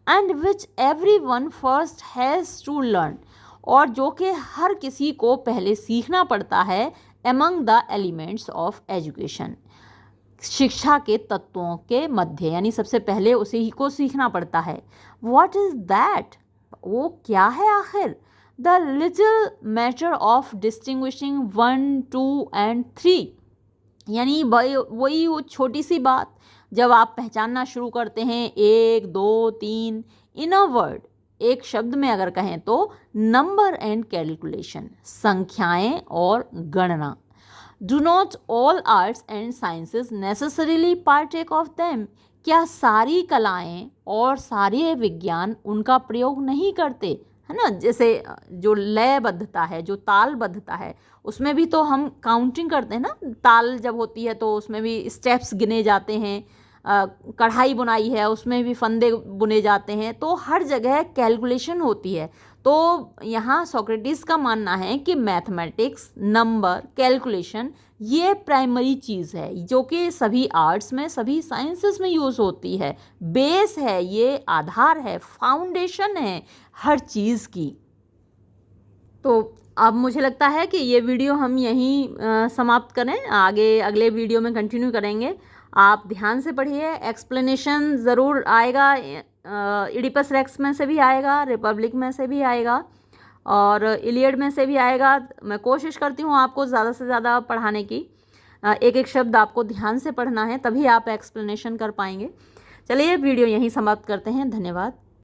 A: and which every one first has to learn, और जो कि हर किसी को पहले सीखना पड़ता है, among the elements of education, शिक्षा के तत्वों के मध्य, यानी सबसे पहले उसे ही को सीखना पड़ता है। व्हाट इज दैट, वो क्या है आखिर? The little matter of distinguishing 1, 2 and 3, यानी वही वो छोटी सी बात, जब आप पहचानना शुरू करते हैं 1, 2, 3 इन अ वर्ड, एक शब्द में अगर कहें तो नंबर एंड कैलकुलेशन, संख्याएं और गणना। Do not all arts and sciences necessarily partake of them? क्या सारी कलाएं और सारे विज्ञान उनका प्रयोग नहीं करते, है ना? जैसे जो लयबद्धता है, जो तालबद्धता है, उसमें भी तो हम काउंटिंग करते हैं ना। ताल जब होती है तो उसमें भी स्टेप्स गिने जाते हैं। कढ़ाई बुनाई है, उसमें भी फंदे बुने जाते हैं, तो हर जगह कैलकुलेशन होती है। तो यहाँ सोक्रेटिस का मानना है कि मैथमेटिक्स, नंबर, कैलकुलेशन ये प्राइमरी चीज़ है जो कि सभी आर्ट्स में, सभी साइंसेस में यूज़ होती है, बेस है, ये आधार है, फाउंडेशन है हर चीज़ की। तो अब मुझे लगता है कि ये वीडियो हम यहीं समाप्त करें, आगे अगले वीडियो में कंटिन्यू करेंगे। आप ध्यान से पढ़िए, एक्सप्लेनेशन ज़रूर आएगा, इडिपस रेक्स में से भी आएगा, रिपब्लिक में से भी आएगा और इलियड में से भी आएगा। मैं कोशिश करती हूँ आपको ज़्यादा से ज़्यादा पढ़ाने की। एक एक शब्द आपको ध्यान से पढ़ना है, तभी आप एक्सप्लेनेशन कर पाएंगे। चलिए वीडियो यहीं समाप्त करते हैं। धन्यवाद।